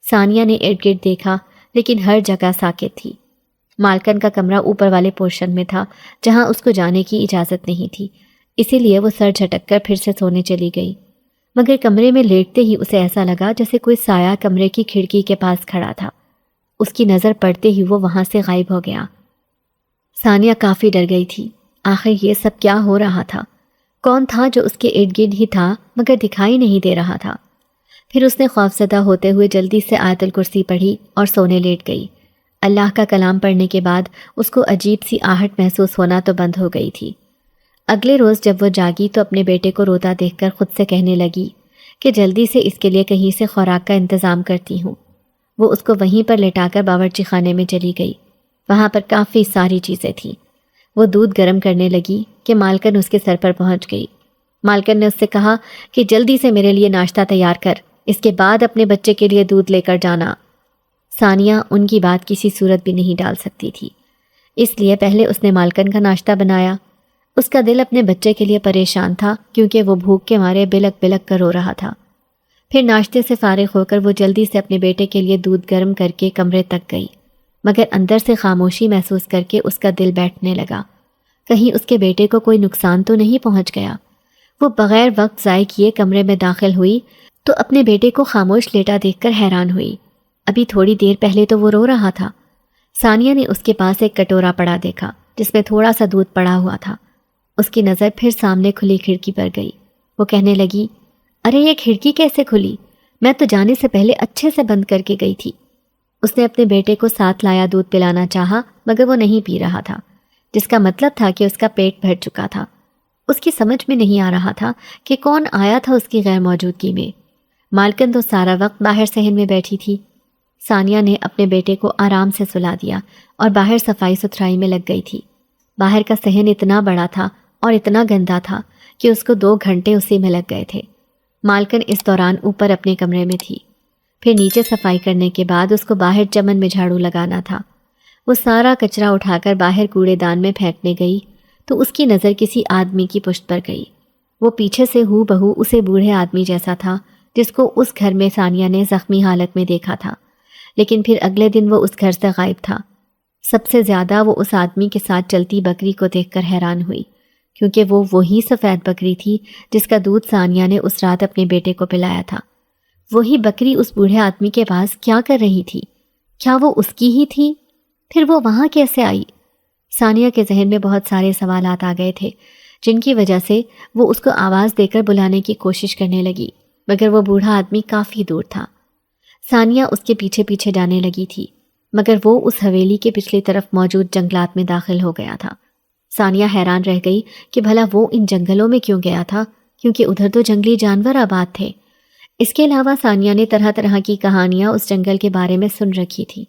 ثانیہ نے ارد گرد دیکھا لیکن ہر جگہ ساکت تھی۔ مالکن کا کمرہ اوپر والے پورشن میں تھا جہاں اس کو جانے کی اجازت نہیں تھی، اسی لیے وہ سر جھٹک کر پھر سے سونے چلی گئی۔ مگر کمرے میں لیٹتے ہی اسے ایسا لگا جیسے کوئی سایہ کمرے کی کھڑکی کے پاس کھڑا تھا۔ اس کی نظر پڑتے ہی وہ وہاں سے غائب ہو گیا۔ ثانیہ کافی ڈر گئی تھی، آخر یہ سب کیا ہو رہا تھا؟ کون تھا جو اس کے ارد گرد ہی تھا مگر دکھائی نہیں دے رہا تھا؟ پھر اس نے خوفزدہ ہوتے ہوئے جلدی سے آیت الکرسی پڑھی اور سونے لیٹ گئی۔ اللہ کا کلام پڑھنے کے بعد اس کو عجیب سی آہٹ محسوس ہونا تو بند ہو گئی تھی۔ اگلے روز جب وہ جاگی تو اپنے بیٹے کو روتا دیکھ کر خود سے کہنے لگی کہ جلدی سے اس کے لیے کہیں سے خوراک کا انتظام کرتی ہوں۔ وہ اس کو وہیں پر لٹا کر باورچی خانے میں چلی گئی۔ وہاں پر کافی ساری چیزیں تھیں۔ وہ دودھ گرم کرنے لگی کہ مالکن اس کے سر پر پہنچ گئی۔ مالکن نے اس سے کہا کہ جلدی سے میرے لیے ناشتہ تیار کر، اس کے بعد اپنے بچے کے لیے دودھ لے کر جانا۔ ثانیہ ان کی بات کسی صورت بھی نہیں ڈال سکتی تھی، اس لیے پہلے اس نے مالکن کا ناشتہ بنایا۔ اس کا دل اپنے بچے کے لیے پریشان تھا کیونکہ وہ بھوک کے مارے بلک بلک کر رو رہا تھا۔ پھر ناشتے سے فارغ ہو کر وہ جلدی سے اپنے بیٹے کے لیے دودھ گرم کر کے کمرے تک گئی، مگر اندر سے خاموشی محسوس کر کے اس کا دل بیٹھنے لگا، کہیں اس کے بیٹے کو کوئی نقصان تو نہیں پہنچ گیا۔ وہ بغیر وقت ضائع کیے کمرے میں داخل ہوئی تو اپنے بیٹے کو خاموش لیٹا دیکھ کر حیران ہوئی۔ ابھی تھوڑی دیر پہلے تو وہ رو رہا تھا۔ ثانیہ نے اس کے پاس ایک کٹورا پڑا دیکھا جس میں تھوڑا سا دودھ پڑا ہوا تھا۔ اس کی نظر پھر سامنے کھلی کھڑکی پر گئی۔ وہ کہنے لگی، ارے یہ کھڑکی کیسے کھلی؟ میں تو جانے سے پہلے اچھے سے بند کر کے گئی تھی۔ اس نے اپنے بیٹے کو ساتھ لایا دودھ پلانا چاہا مگر وہ نہیں پی رہا تھا، جس کا مطلب تھا کہ اس کا پیٹ بھر چکا تھا۔ اس کی سمجھ میں نہیں آ رہا تھا کہ کون آیا تھا اس کی غیر موجودگی میں۔ مالکن تو سارا وقت باہر صحن میں بیٹھی تھی۔ ثانیہ نے اپنے بیٹے کو آرام سے سلا دیا اور باہر صفائی ستھرائی میں لگ گئی تھی۔ باہر کا صحن اتنا بڑا تھا اور اتنا گندا تھا کہ اس کو 2 گھنٹے اسی میں لگ گئے تھے۔ مالکن اس دوران اوپر اپنے کمرے میں تھی۔ پھر نیچے صفائی کرنے کے بعد اس کو باہر چمن میں جھاڑو لگانا تھا۔ وہ سارا کچرا اٹھا کر باہر کوڑے دان میں پھینکنے گئی تو اس کی نظر کسی آدمی کی پشت پر گئی۔ وہ پیچھے سے ہو بہو اسے بوڑھے آدمی جیسا تھا جس کو اس گھر میں ثانیہ نے زخمی حالت میں دیکھا تھا، لیکن پھر اگلے دن وہ اس گھر سے غائب تھا۔ سب سے زیادہ وہ اس آدمی کے ساتھ چلتی بکری کو دیکھ کر حیران ہوئی، کیونکہ وہ وہی سفید بکری تھی جس کا دودھ ثانیہ نے اس رات اپنے بیٹے کو پلایا تھا۔ وہی بکری اس بوڑھے آدمی کے پاس کیا کر رہی تھی؟ کیا وہ اس کی ہی تھی؟ پھر وہ وہاں کیسے آئی؟ ثانیہ کے ذہن میں بہت سارے سوالات آ گئے تھے، جن کی وجہ سے وہ اس کو آواز دے کر بلانے کی کوشش کرنے لگی، مگر وہ بوڑھا آدمی کافی دور تھا۔ ثانیہ اس کے پیچھے پیچھے جانے لگی تھی، مگر وہ اس حویلی کے پچھلی طرف موجود جنگلات میں داخل ہو گیا تھا۔ ثانیہ حیران رہ گئی کہ بھلا وہ ان جنگلوں میں کیوں گیا تھا، کیونکہ ادھر تو جنگلی جانور آباد تھے۔ اس کے علاوہ ثانیہ نے طرح طرح کی کہانیاں اس جنگل کے بارے میں سن رکھی تھی۔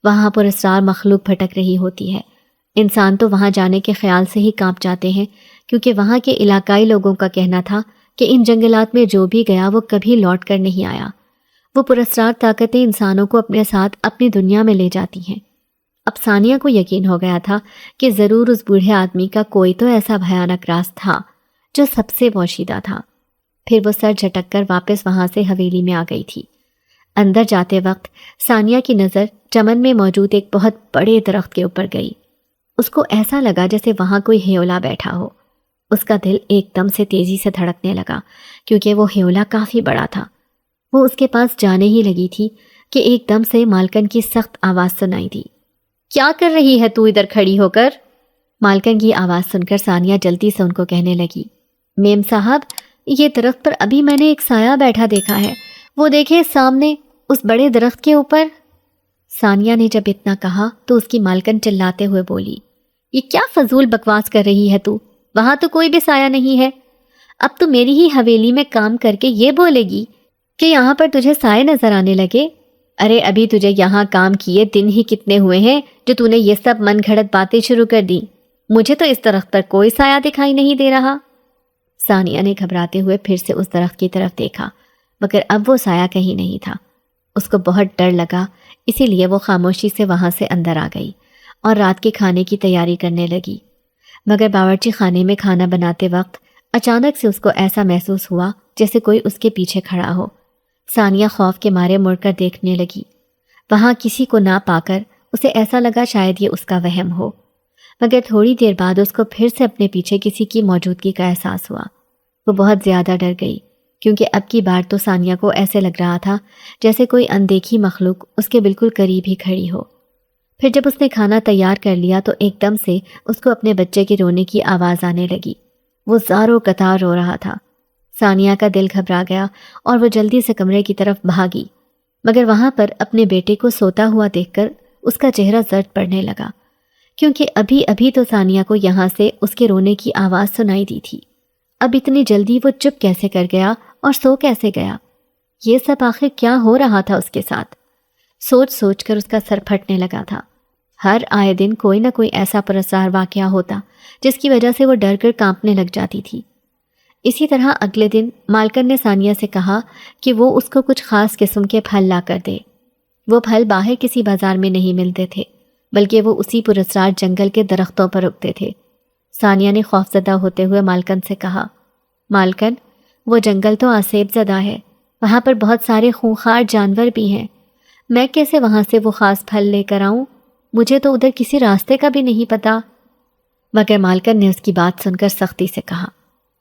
وہاں پر اسرار مخلوق بھٹک رہی ہوتی ہے، انسان تو وہاں جانے کے خیال سے ہی کانپ جاتے ہیں، کیونکہ وہاں کے علاقائی لوگوں کا کہنا تھا کہ ان جنگلات میں جو بھی گیا وہ کبھی لوٹ کر نہیں آیا۔ وہ پراسرار طاقتیں انسانوں کو اپنے ساتھ اپنی دنیا میں لے جاتی ہیں۔ اب ثانیہ کو یقین ہو گیا تھا کہ ضرور اس بوڑھے آدمی کا کوئی تو ایسا بھیانک راز تھا جو سب سے پوشیدہ تھا۔ پھر وہ سر جھٹک کر واپس وہاں سے حویلی میں آ گئی تھی۔ اندر جاتے وقت ثانیہ کی نظر چمن میں موجود ایک بہت بڑے درخت کے اوپر گئی۔ اس کو ایسا لگا جیسے وہاں کوئی ہیولا بیٹھا ہو۔ اس کا دل ایک دم سے تیزی سے دھڑکنے لگا، کیونکہ وہ ہیولا کافی بڑا تھا۔ وہ اس کے پاس جانے ہی لگی تھی کہ ایک دم سے مالکن کی سخت آواز سنائی دی۔ کیا کر رہی ہے تو ادھر کھڑی ہو کر؟ مالکن کی آواز سن کر ثانیہ جلدی سے ان کو کہنے لگی، میم صاحب، یہ درخت پر ابھی میں نے ایک سایہ بیٹھا دیکھا ہے، وہ دیکھے سامنے اس بڑے درخت کے اوپر۔ ثانیہ نے جب اتنا کہا تو اس کی مالکن چلاتے ہوئے بولی، یہ کیا فضول بکواس کر رہی ہے تو؟ وہاں تو کوئی بھی سایہ نہیں ہے۔ اب تو میری ہی حویلی میں کام کر کے یہ بولے گی کہ یہاں پر تجھے سائے نظر آنے لگے؟ ارے ابھی تجھے یہاں کام کیے دن ہی کتنے ہوئے ہیں جو تو نے یہ سب من گھڑت باتیں شروع کر دی؟ مجھے تو اس درخت پر کوئی سایہ دکھائی نہیں دے رہا۔ ثانیہ نے گھبراتے ہوئے پھر سے اس درخت کی طرف دیکھا، مگر اب وہ سایہ کہیں نہیں تھا۔ اس کو بہت ڈر لگا، اسی لیے وہ خاموشی سے وہاں سے اندر آ گئی اور رات کے کھانے کی تیاری کرنے لگی۔ مگر باورچی خانے میں کھانا بناتے وقت اچانک سے اس کو ایسا محسوس ہوا جیسے کوئی اس کے پیچھے کھڑا ہو۔ ثانیہ خوف کے مارے مڑ کر دیکھنے لگی۔ وہاں کسی کو نہ پا کر اسے ایسا لگا شاید یہ اس کا وہم ہو، مگر تھوڑی دیر بعد اس کو پھر سے اپنے پیچھے کسی کی موجودگی کا احساس ہوا۔ وہ بہت زیادہ ڈر گئی، کیونکہ اب کی بار تو ثانیہ کو ایسے لگ رہا تھا جیسے کوئی اندیکھی مخلوق اس کے بالکل قریب ہی کھڑی ہو۔ پھر جب اس نے کھانا تیار کر لیا تو ایک دم سے اس کو اپنے بچے کے رونے کی آواز آنے لگی۔ وہ زاروں قطار رو رہا تھا۔ ثانیہ کا دل گھبرا گیا اور وہ جلدی سے کمرے کی طرف بھاگی، مگر وہاں پر اپنے بیٹے کو سوتا ہوا دیکھ کر اس کا چہرہ زرد پڑنے لگا، کیونکہ ابھی ابھی تو ثانیہ کو یہاں سے اس کے رونے کی آواز سنائی دی تھی۔ اب اتنی جلدی وہ چپ کیسے کر گیا اور سو کیسے گیا؟ یہ سب آخر کیا ہو رہا تھا اس کے ساتھ؟ سوچ سوچ کر اس کا سر پھٹنے لگا تھا۔ ہر آئے دن کوئی نہ کوئی ایسا پراسرار واقعہ ہوتا جس کی وجہ سے وہ ڈر کر کانپنے لگ جاتی تھی۔ اسی طرح اگلے دن مالکن نے ثانیہ سے کہا کہ وہ اس کو کچھ خاص قسم کے پھل لا کر دے۔ وہ پھل باہر کسی بازار میں نہیں ملتے تھے، بلکہ وہ اسی پراسرار جنگل کے درختوں پر اگتے تھے۔ ثانیہ نے خوفزدہ ہوتے ہوئے مالکن سے کہا، مالکن، وہ جنگل تو آسیب زدہ ہے، وہاں پر بہت سارے خونخوار جانور بھی ہیں، میں کیسے وہاں سے وہ خاص پھل لے کر آؤں؟ مجھے تو ادھر کسی راستے کا بھی نہیں پتا۔ مگر مالکن نے اس کی بات سن کر سختی سے کہا،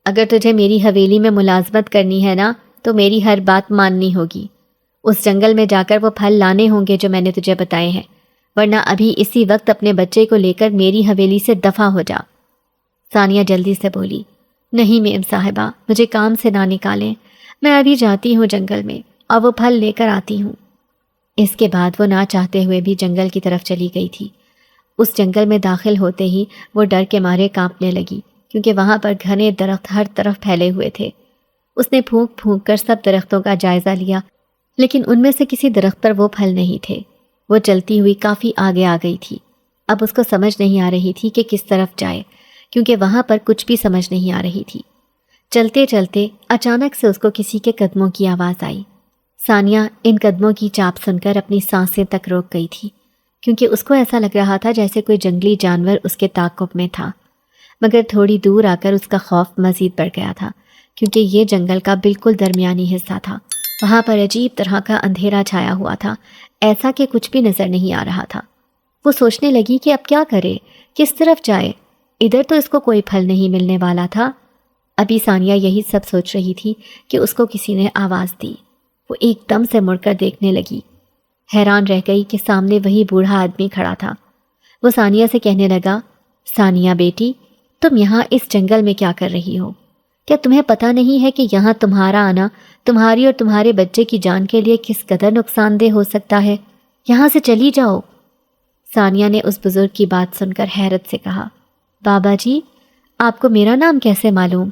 اگر تجھے میری حویلی میں ملازمت کرنی ہے نا تو میری ہر بات ماننی ہوگی۔ اس جنگل میں جا کر وہ پھل لانے ہوں گے جو میں نے تجھے بتائے ہیں، ورنہ ابھی اسی وقت اپنے بچے کو لے کر میری حویلی سے دفع ہو جا۔ ثانیہ جلدی سے بولی، نہیں میم صاحبہ، مجھے کام سے نہ نکالیں، میں ابھی جاتی ہوں جنگل میں اور وہ پھل لے کر آتی ہوں۔ اس کے بعد وہ نہ چاہتے ہوئے بھی جنگل کی طرف چلی گئی تھی۔ اس جنگل میں داخل ہوتے ہی وہ ڈر کے مارے کانپنے لگی، کیونکہ وہاں پر گھنے درخت ہر طرف پھیلے ہوئے تھے۔ اس نے پھونک پھونک کر سب درختوں کا جائزہ لیا، لیکن ان میں سے کسی درخت پر وہ پھل نہیں تھے۔ وہ چلتی ہوئی کافی آگے آ گئی تھی۔ اب اس کو سمجھ نہیں آ رہی تھی کہ کس طرف جائے، کیونکہ وہاں پر کچھ بھی سمجھ نہیں آ رہی تھی۔ چلتے چلتے اچانک سے اس کو کسی کے قدموں کی آواز آئی۔ ثانیہ ان قدموں کی چاپ سن کر اپنی سانسیں تک روک گئی تھی، کیونکہ اس کو ایسا لگ رہا تھا جیسے کوئی جنگلی جانور اس کے تعاقب میں تھا۔ مگر تھوڑی دور آ کر اس کا خوف مزید بڑھ گیا تھا، کیونکہ یہ جنگل کا بالکل درمیانی حصہ تھا۔ وہاں پر عجیب طرح کا اندھیرا چھایا ہوا تھا، ایسا کہ کچھ بھی نظر نہیں آ رہا تھا۔ وہ سوچنے لگی کہ اب کیا کرے، کس طرف جائے؟ ادھر تو اس کو کوئی پھل نہیں ملنے والا تھا۔ ابھی ثانیہ یہی سب سوچ رہی تھی کہ اس کو کسی نے آواز دی۔ وہ ایک دم سے مڑ کر دیکھنے لگی، حیران رہ گئی کہ سامنے وہی بوڑھا آدمی کھڑا تھا۔ وہ ثانیہ سے کہنے لگا، ثانیہ بیٹی، تم یہاں اس جنگل میں کیا کر رہی ہو؟ کیا تمہیں پتہ نہیں ہے کہ یہاں تمہارا آنا تمہاری اور تمہارے بچے کی جان کے لیے کس قدر نقصان دہ ہو سکتا ہے؟ یہاں سے چلی جاؤ۔ ثانیہ نے اس بزرگ کی بات سن کر حیرت سے کہا، بابا جی، آپ کو میرا نام کیسے معلوم؟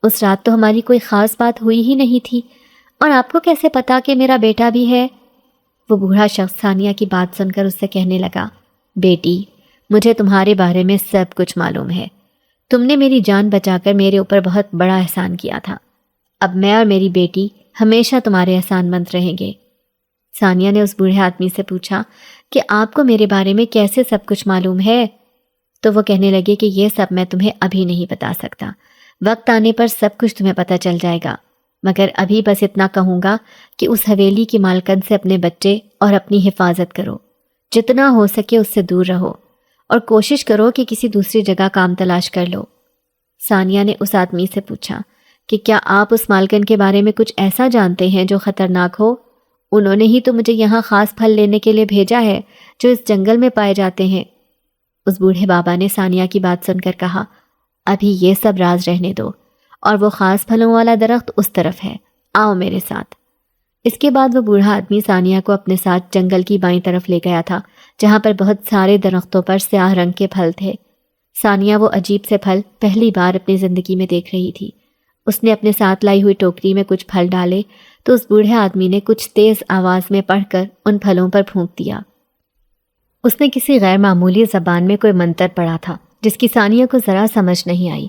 اس رات تو ہماری کوئی خاص بات ہوئی ہی نہیں تھی، اور آپ کو کیسے پتا کہ میرا بیٹا بھی ہے؟ وہ بوڑھا شخص ثانیہ کی بات سن کر اس سے کہنے لگا، بیٹی، مجھے تمہارے بارے میں سب کچھ معلوم ہے۔ تم نے میری جان بچا کر میرے اوپر بہت بڑا احسان کیا تھا۔ اب میں اور میری بیٹی ہمیشہ تمہارے احسان مند رہیں گے۔ ثانیہ نے اس بوڑھے آدمی سے پوچھا کہ آپ کو میرے بارے میں کیسے سب کچھ معلوم ہے؟ تو وہ کہنے لگے کہ یہ سب میں تمہیں ابھی نہیں بتا سکتا، وقت آنے پر سب کچھ تمہیں پتہ چل جائے گا، مگر ابھی بس اتنا کہوں گا کہ اس حویلی کی مالکن سے اپنے بچے اور اپنی حفاظت کرو، جتنا ہو سکے اس سے دور رہو، اور کوشش کرو کہ کسی دوسری جگہ کام تلاش کر لو۔ ثانیہ نے اس آدمی سے پوچھا کہ کیا آپ اس مالکن کے بارے میں کچھ ایسا جانتے ہیں جو خطرناک ہو؟ انہوں نے ہی تو مجھے یہاں خاص پھل لینے کے لیے بھیجا ہے جو اس جنگل میں پائے جاتے ہیں۔ اس بوڑھے بابا نے ثانیہ کی بات سن کر کہا، ابھی یہ سب راز رہنے دو، اور وہ خاص پھلوں والا درخت اس طرف ہے، آؤ میرے ساتھ۔ اس کے بعد وہ بوڑھا آدمی ثانیہ کو اپنے ساتھ جنگل کی بائیں طرف لے گیا تھا، جہاں پر بہت سارے درختوں پر سیاہ رنگ کے پھل تھے۔ ثانیہ وہ عجیب سے پھل پہلی بار اپنی زندگی میں دیکھ رہی تھی۔ اس نے اپنے ساتھ لائی ہوئی ٹوکری میں کچھ پھل ڈالے تو اس بوڑھے آدمی نے کچھ تیز آواز میں پڑھ کر ان پھلوں پر پھونک دیا۔ اس نے کسی غیر معمولی زبان میں کوئی منتر پڑھا تھا جس کی ثانیہ کو ذرا سمجھ نہیں آئی۔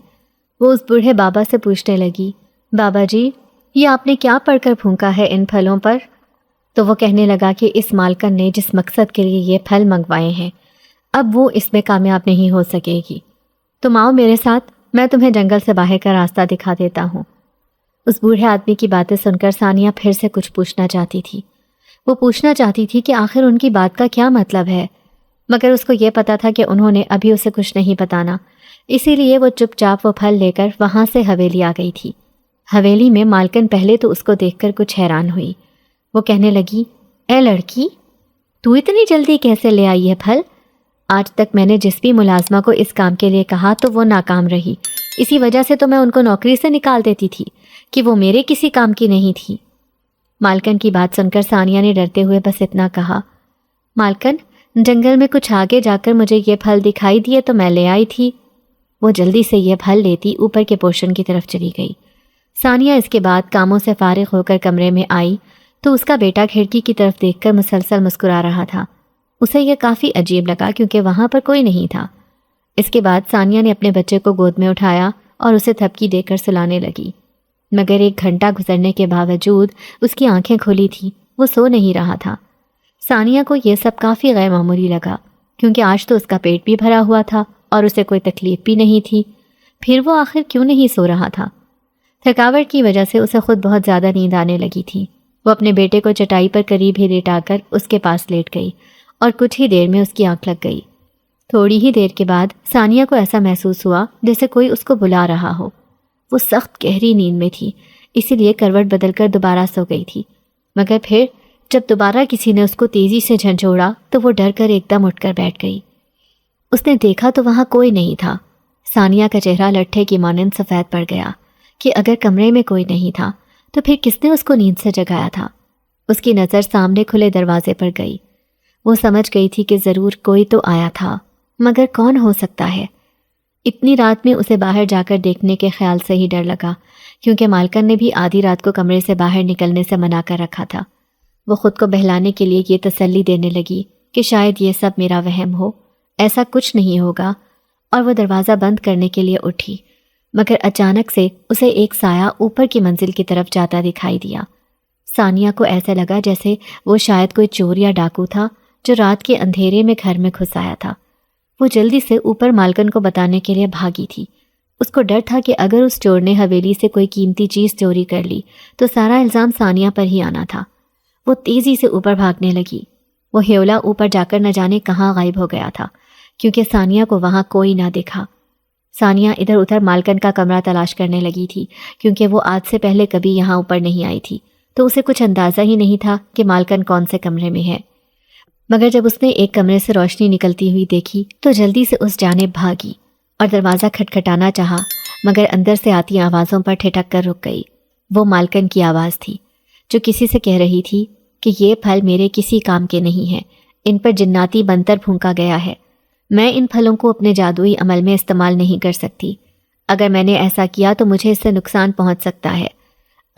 وہ اس بوڑھے بابا سے پوچھنے لگی، بابا جی، یہ آپ نے کیا پڑھ کر پھونکا ہے ان پھلوں پر؟ تو وہ کہنے لگا کہ اس مالکن نے جس مقصد کے لیے یہ پھل منگوائے ہیں، اب وہ اس میں کامیاب نہیں ہو سکے گی۔ تم آؤ میرے ساتھ، میں تمہیں جنگل سے باہر کا راستہ دکھا دیتا ہوں۔ اس بوڑھے آدمی کی باتیں سن کر ثانیہ پھر سے کچھ پوچھنا چاہتی تھی۔ وہ پوچھنا چاہتی تھی کہ آخر ان کی بات کا کیا مطلب ہے، مگر اس کو یہ پتا تھا کہ انہوں نے ابھی اسے کچھ نہیں بتانا، اسی لیے وہ چپ چاپ وہ پھل لے کر وہاں سے حویلی آ گئی تھی۔ حویلی میں مالکن پہلے تو اس کو دیکھ کر کچھ حیران ہوئی۔ وہ کہنے لگی، اے لڑکی، تو اتنی جلدی کیسے لے آئی ہے پھل؟ آج تک میں نے جس بھی ملازمہ کو اس کام کے لیے کہا تو وہ ناکام رہی، اسی وجہ سے تو میں ان کو نوکری سے نکال دیتی تھی کہ وہ میرے کسی کام کی نہیں تھی۔ مالکن کی بات سن کر ثانیہ نے ڈرتے ہوئے بس اتنا کہا، مالکن، جنگل میں کچھ آگے جا کر مجھے یہ پھل دکھائی دیے تو میں لے آئی تھی۔ وہ جلدی سے یہ پھل لیتی اوپر کے پورشن کی طرف چلی گئی۔ ثانیہ اس کے بعد کاموں سے فارغ ہو کر کمرے میں آئی تو اس کا بیٹا کھڑکی کی طرف دیکھ کر مسلسل مسکرا رہا تھا۔ اسے یہ کافی عجیب لگا کیونکہ وہاں پر کوئی نہیں تھا۔ اس کے بعد ثانیہ نے اپنے بچے کو گود میں اٹھایا اور اسے تھپکی دے کر سلانے لگی، مگر 1 گھنٹہ گزرنے کے باوجود اس کی آنکھیں کھلی تھیں، وہ سو نہیں رہا تھا۔ ثانیہ کو یہ سب کافی غیر معمولی لگا کیونکہ آج تو اس کا پیٹ بھی بھرا ہوا تھا اور اسے کوئی تکلیف بھی نہیں تھی، پھر وہ آخر کیوں نہیں سو رہا تھا؟ تھکاوٹ کی وجہ سے اسے خود بہت زیادہ نیند آنے لگی تھی۔ وہ اپنے بیٹے کو چٹائی پر قریب ہی لیٹا کر اس کے پاس لیٹ گئی اور کچھ ہی دیر میں اس کی آنکھ لگ گئی۔ تھوڑی ہی دیر کے بعد ثانیہ کو ایسا محسوس ہوا جیسے کوئی اس کو بلا رہا ہو۔ وہ سخت گہری نیند میں تھی، اسی لیے کروٹ بدل کر دوبارہ سو گئی تھی، مگر پھر جب دوبارہ کسی نے اس کو تیزی سے جھنجھوڑا تو وہ ڈر کر ایک دم اٹھ کر بیٹھ گئی۔ اس نے دیکھا تو وہاں کوئی نہیں تھا۔ ثانیہ کا چہرہ لٹھے کی مانند سفید پڑ گیا کہ اگر کمرے میں کوئی نہیں تھا تو پھر کس نے اس کو نیند سے جگایا تھا؟ اس کی نظر سامنے کھلے دروازے پر گئی۔ وہ سمجھ گئی تھی کہ ضرور کوئی تو آیا تھا، مگر کون ہو سکتا ہے؟ اتنی رات میں اسے باہر جا کر دیکھنے کے خیال سے ہی ڈر لگا کیونکہ مالکن نے بھی آدھی رات کو کمرے سے باہر نکلنے سے منع کر رکھا تھا۔ وہ خود کو بہلانے کے لیے یہ تسلی دینے لگی کہ شاید یہ سب میرا وہم ہو، ایسا کچھ نہیں ہوگا، اور وہ دروازہ بند کرنے کے لیے اٹھی، مگر اچانک سے اسے ایک سایہ اوپر کی منزل کی طرف جاتا دکھائی دیا۔ ثانیہ کو ایسا لگا جیسے وہ شاید کوئی چور یا ڈاکو تھا جو رات کے اندھیرے میں گھر میں گھس آیا تھا۔ وہ جلدی سے اوپر مالکن کو بتانے کے لیے بھاگی تھی۔ اس کو ڈر تھا کہ اگر اس چور نے حویلی سے کوئی قیمتی چیز چوری کر لی تو سارا الزام ثانیہ پر ہی آنا تھا۔ وہ تیزی سے اوپر بھاگنے لگی۔ وہ ہیولا اوپر جا کر نہ جانے کہاں غائب ہو گیا تھا کیونکہ ثانیہ کو وہاں کوئی نہ دکھا۔ ثانیہ ادھر ادھر مالکن کا کمرہ تلاش کرنے لگی تھی کیونکہ وہ آج سے پہلے کبھی یہاں اوپر نہیں آئی تھی، تو اسے کچھ اندازہ ہی نہیں تھا کہ مالکن کون سے کمرے میں ہے۔ مگر جب اس نے ایک کمرے سے روشنی نکلتی ہوئی دیکھی تو جلدی سے اس جانب بھاگی اور دروازہ کھٹکھٹانا چاہا، مگر اندر سے آتی آوازوں پر ٹھٹک کر رک گئی۔ وہ مالکن کی آواز تھی جو کسی سے کہہ رہی تھی کہ یہ پھل میرے کسی کام کے نہیں ہیں، ان پر جناتی منتر پھونکا گیا ہے، میں ان پھلوں کو اپنے جادوئی عمل میں استعمال نہیں کر سکتی، اگر میں نے ایسا کیا تو مجھے اس سے نقصان پہنچ سکتا ہے،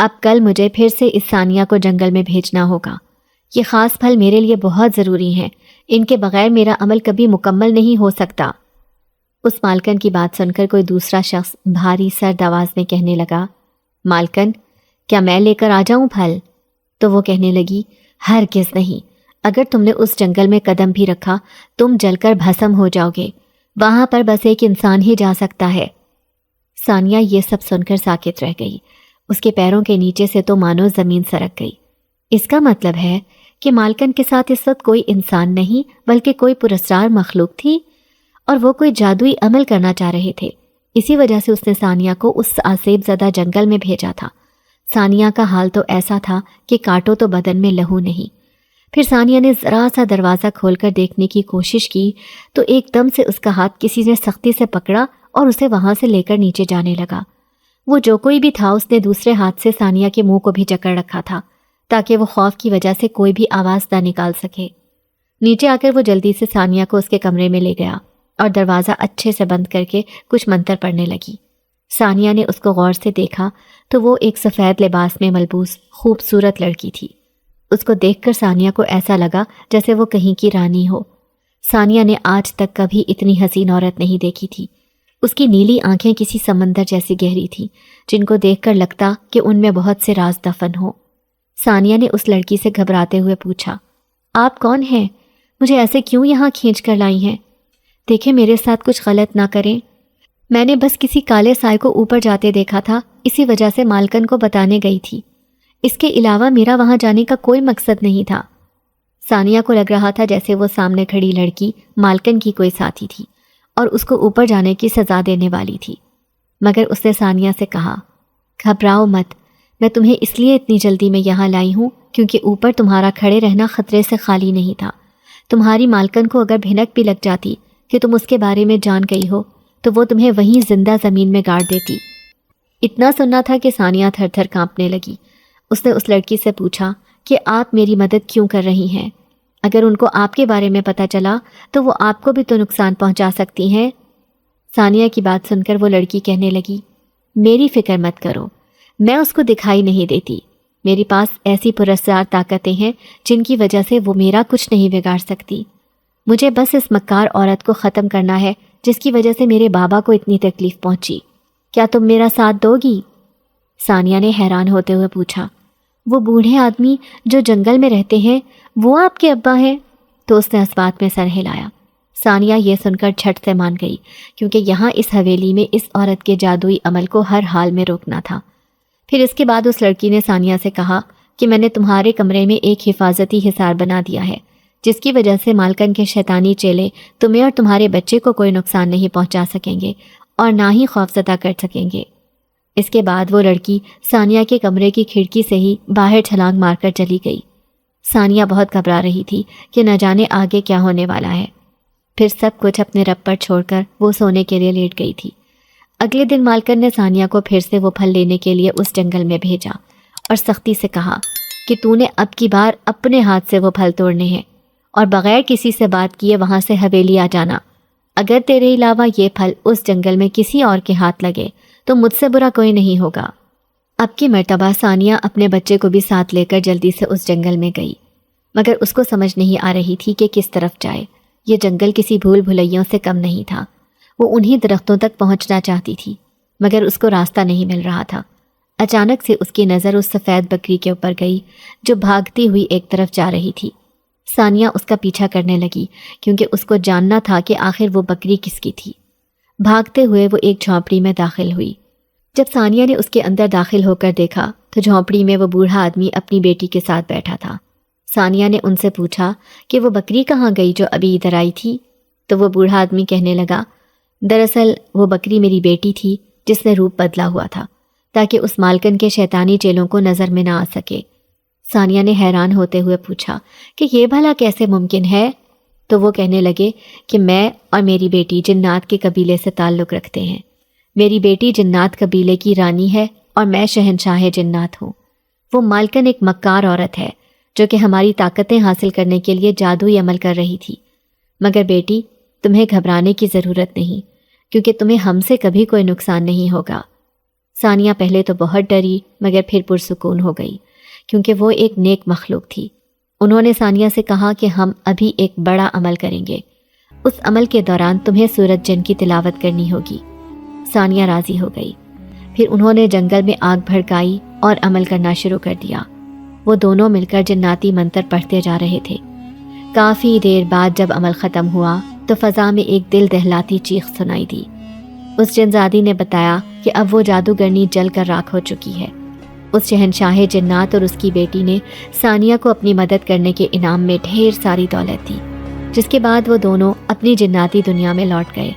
اب کل مجھے پھر سے اس ثانیہ کو جنگل میں بھیجنا ہوگا۔ یہ خاص پھل میرے لیے بہت ضروری ہیں، ان کے بغیر میرا عمل کبھی مکمل نہیں ہو سکتا۔ اس مالکن کی بات سن کر کوئی دوسرا شخص بھاری سرد آواز میں کہنے لگا، مالکن، کیا میں لے کر آ جاؤں پھل؟ تو وہ کہنے لگی، ہرگز نہیں، اگر تم نے اس جنگل میں قدم بھی رکھا تم جل کر بھسم ہو جاؤ گے، وہاں پر بس ایک انسان ہی جا سکتا ہے۔ ثانیہ یہ سب سن کر ساکت رہ گئی۔ اس کے پیروں کے نیچے سے تو مانو زمین سرک گئی۔ اس کا مطلب ہے کہ مالکن کے ساتھ اس وقت کوئی انسان نہیں بلکہ کوئی پراسرار مخلوق تھی، اور وہ کوئی جادوئی عمل کرنا چاہ رہے تھے۔ اسی وجہ سے اس نے ثانیہ کو اس آسیب زدہ جنگل میں بھیجا تھا۔ ثانیہ کا حال تو ایسا تھا کہ کاٹو تو بدن میں لہو نہیں۔ پھر ثانیہ نے ذرا سا دروازہ کھول کر دیکھنے کی کوشش کی تو ایک دم سے اس کا ہاتھ کسی نے سختی سے پکڑا اور اسے وہاں سے لے کر نیچے جانے لگا۔ وہ جو کوئی بھی تھا اس نے دوسرے ہاتھ سے ثانیہ کے منہ کو بھی جکڑ رکھا تھا تاکہ وہ خوف کی وجہ سے کوئی بھی آواز نہ نکال سکے۔ نیچے آ کر وہ جلدی سے ثانیہ کو اس کے کمرے میں لے گیا اور دروازہ اچھے سے بند کر کے کچھ منتر پڑھنے لگی۔ ثانیہ نے اس کو غور سے دیکھا تو وہ ایک سفید لباس میں ملبوس خوبصورت لڑکی تھی۔ اس کو دیکھ کر ثانیہ کو ایسا لگا جیسے وہ کہیں کی رانی ہو۔ ثانیہ نے آج تک کبھی اتنی حسین عورت نہیں دیکھی تھی۔ اس کی نیلی آنکھیں کسی سمندر جیسی گہری تھیں جن کو دیکھ کر لگتا کہ ان میں بہت سے راز دفن ہوں۔ ثانیہ نے اس لڑکی سے گھبراتے ہوئے پوچھا، آپ کون ہیں؟ مجھے ایسے کیوں یہاں کھینچ کر لائی ہیں؟ دیکھیں میرے ساتھ کچھ غلط نہ کریں، میں نے بس کسی کالے سائے کو اوپر جاتے دیکھا تھا، اسی وجہ سے مالکن کو بتانے گئی تھی، اس کے علاوہ میرا وہاں جانے کا کوئی مقصد نہیں تھا۔ ثانیہ کو لگ رہا تھا جیسے وہ سامنے کھڑی لڑکی مالکن کی کوئی ساتھی تھی اور اس کو اوپر جانے کی سزا دینے والی تھی، مگر اس نے ثانیہ سے کہا، گھبراؤ مت، میں تمہیں اس لیے اتنی جلدی میں یہاں لائی ہوں کیونکہ اوپر تمہارا کھڑے رہنا خطرے سے خالی نہیں تھا۔ تمہاری مالکن کو اگر بھنک بھی لگ جاتی کہ تم اس کے بارے میں جان گئی ہو تو وہ تمہیں وہیں زندہ زمین میں گاڑ دیتی۔ اتنا سننا تھا کہ ثانیہ تھر تھر کانپنے لگی۔ اس نے اس لڑکی سے پوچھا کہ آپ میری مدد کیوں کر رہی ہیں؟ اگر ان کو آپ کے بارے میں پتہ چلا تو وہ آپ کو بھی تو نقصان پہنچا سکتی ہیں۔ ثانیہ کی بات سن کر وہ لڑکی کہنے لگی، میری فکر مت کرو، میں اس کو دکھائی نہیں دیتی، میرے پاس ایسی پراسرار طاقتیں ہیں جن کی وجہ سے وہ میرا کچھ نہیں بگاڑ سکتی۔ مجھے بس اس مکار عورت کو ختم کرنا ہے جس کی وجہ سے میرے بابا کو اتنی تکلیف پہنچی۔ کیا تم میرا ساتھ دو گی؟ ثانیہ نے حیران ہوتے ہوئے پوچھا، وہ بوڑھے آدمی جو جنگل میں رہتے ہیں وہ آپ کے ابا ہیں؟ تو اس نے اس بات میں سر ہلایا۔ ثانیہ یہ سن کر جھٹ سے مان گئی کیونکہ یہاں اس حویلی میں اس عورت کے جادوئی عمل کو ہر حال میں روکنا تھا۔ پھر اس کے بعد اس لڑکی نے ثانیہ سے کہا کہ میں نے تمہارے کمرے میں ایک حفاظتی حصار بنا دیا ہے جس کی وجہ سے مالکن کے شیطانی چیلے تمہیں اور تمہارے بچے کو کوئی نقصان نہیں پہنچا سکیں گے اور نہ ہی خوفزدہ کر سکیں گے۔ اس کے بعد وہ لڑکی ثانیہ کے کمرے کی کھڑکی سے ہی باہر چھلانگ مار کر چلی گئی۔ ثانیہ بہت گھبرا رہی تھی کہ نہ جانے آگے کیا ہونے والا ہے۔ پھر سب کچھ اپنے رب پر چھوڑ کر وہ سونے کے لیے لیٹ گئی تھی۔ اگلے دن مالکن نے ثانیہ کو پھر سے وہ پھل لینے کے لیے اس جنگل میں بھیجا اور سختی سے کہا کہ تو نے اب کی بار اپنے ہاتھ سے وہ پھل توڑنے ہیں اور بغیر کسی سے بات کیے وہاں سے حویلی آ جانا۔ اگر تیرے علاوہ یہ پھل اس جنگل میں کسی اور کے ہاتھ لگے تو مجھ سے برا کوئی نہیں ہوگا۔ اب کی مرتبہ ثانیہ اپنے بچے کو بھی ساتھ لے کر جلدی سے اس جنگل میں گئی، مگر اس کو سمجھ نہیں آ رہی تھی کہ کس طرف جائے۔ یہ جنگل کسی بھول بھلائیوں سے کم نہیں تھا۔ وہ انہی درختوں تک پہنچنا چاہتی تھی مگر اس کو راستہ نہیں مل رہا تھا۔ اچانک سے اس کی نظر اس سفید بکری کے اوپر گئی جو بھاگتی ہوئی ایک طرف جا رہی تھی۔ ثانیہ اس کا پیچھا کرنے لگی کیونکہ اس کو جاننا تھا کہ آخر وہ بکری کس کی تھی۔ بھاگتے ہوئے وہ ایک جھونپڑی میں داخل ہوئی۔ جب ثانیہ نے اس کے اندر داخل ہو کر دیکھا تو جھونپڑی میں وہ بوڑھا آدمی اپنی بیٹی کے ساتھ بیٹھا تھا۔ ثانیہ نے ان سے پوچھا کہ وہ بکری کہاں گئی جو ابھی ادھر آئی تھی؟ تو وہ بوڑھا آدمی کہنے لگا، دراصل وہ بکری میری بیٹی تھی جس نے روپ بدلا ہوا تھا تاکہ اس مالکن کے شیطانی چیلوں کو نظر میں نہ آ سکے۔ ثانیہ نے حیران ہوتے ہوئے پوچھا کہ یہ بھلا کیسے ممکن ہے؟ تو وہ کہنے لگے کہ میں اور میری بیٹی جنات کے قبیلے سے تعلق رکھتے ہیں۔ میری بیٹی جنات قبیلے کی رانی ہے اور میں شہنشاہ جنات ہوں۔ وہ مالکن ایک مکار عورت ہے جو کہ ہماری طاقتیں حاصل کرنے کے لیے جادوئی عمل کر رہی تھی۔ مگر بیٹی، تمہیں گھبرانے کی ضرورت نہیں کیونکہ تمہیں ہم سے کبھی کوئی نقصان نہیں ہوگا۔ ثانیہ پہلے تو بہت ڈری مگر پھر پرسکون ہو گئی، کیونکہ وہ ایک نیک مخلوق تھی۔ انہوں نے ثانیہ سے کہا کہ ہم ابھی ایک بڑا عمل کریں گے، اس عمل کے دوران تمہیں سورت جن کی تلاوت کرنی ہوگی۔ ثانیہ راضی ہو گئی۔ پھر انہوں نے جنگل میں آگ بھڑکائی اور عمل کرنا شروع کر دیا۔ وہ دونوں مل کر جناتی منتر پڑھتے جا رہے تھے۔ کافی دیر بعد جب عمل ختم ہوا تو فضا میں ایک دل دہلاتی چیخ سنائی دی۔ اس جنزادی نے بتایا کہ اب وہ جادوگرنی جل کر راکھ ہو چکی ہے۔ اس شہنشاہ جنات اور اس کی بیٹی نے ثانیہ کو اپنی مدد کرنے کے انعام میں ڈھیر ساری دولت دی، جس کے بعد وہ دونوں اپنی جناتی دنیا میں لوٹ گئے۔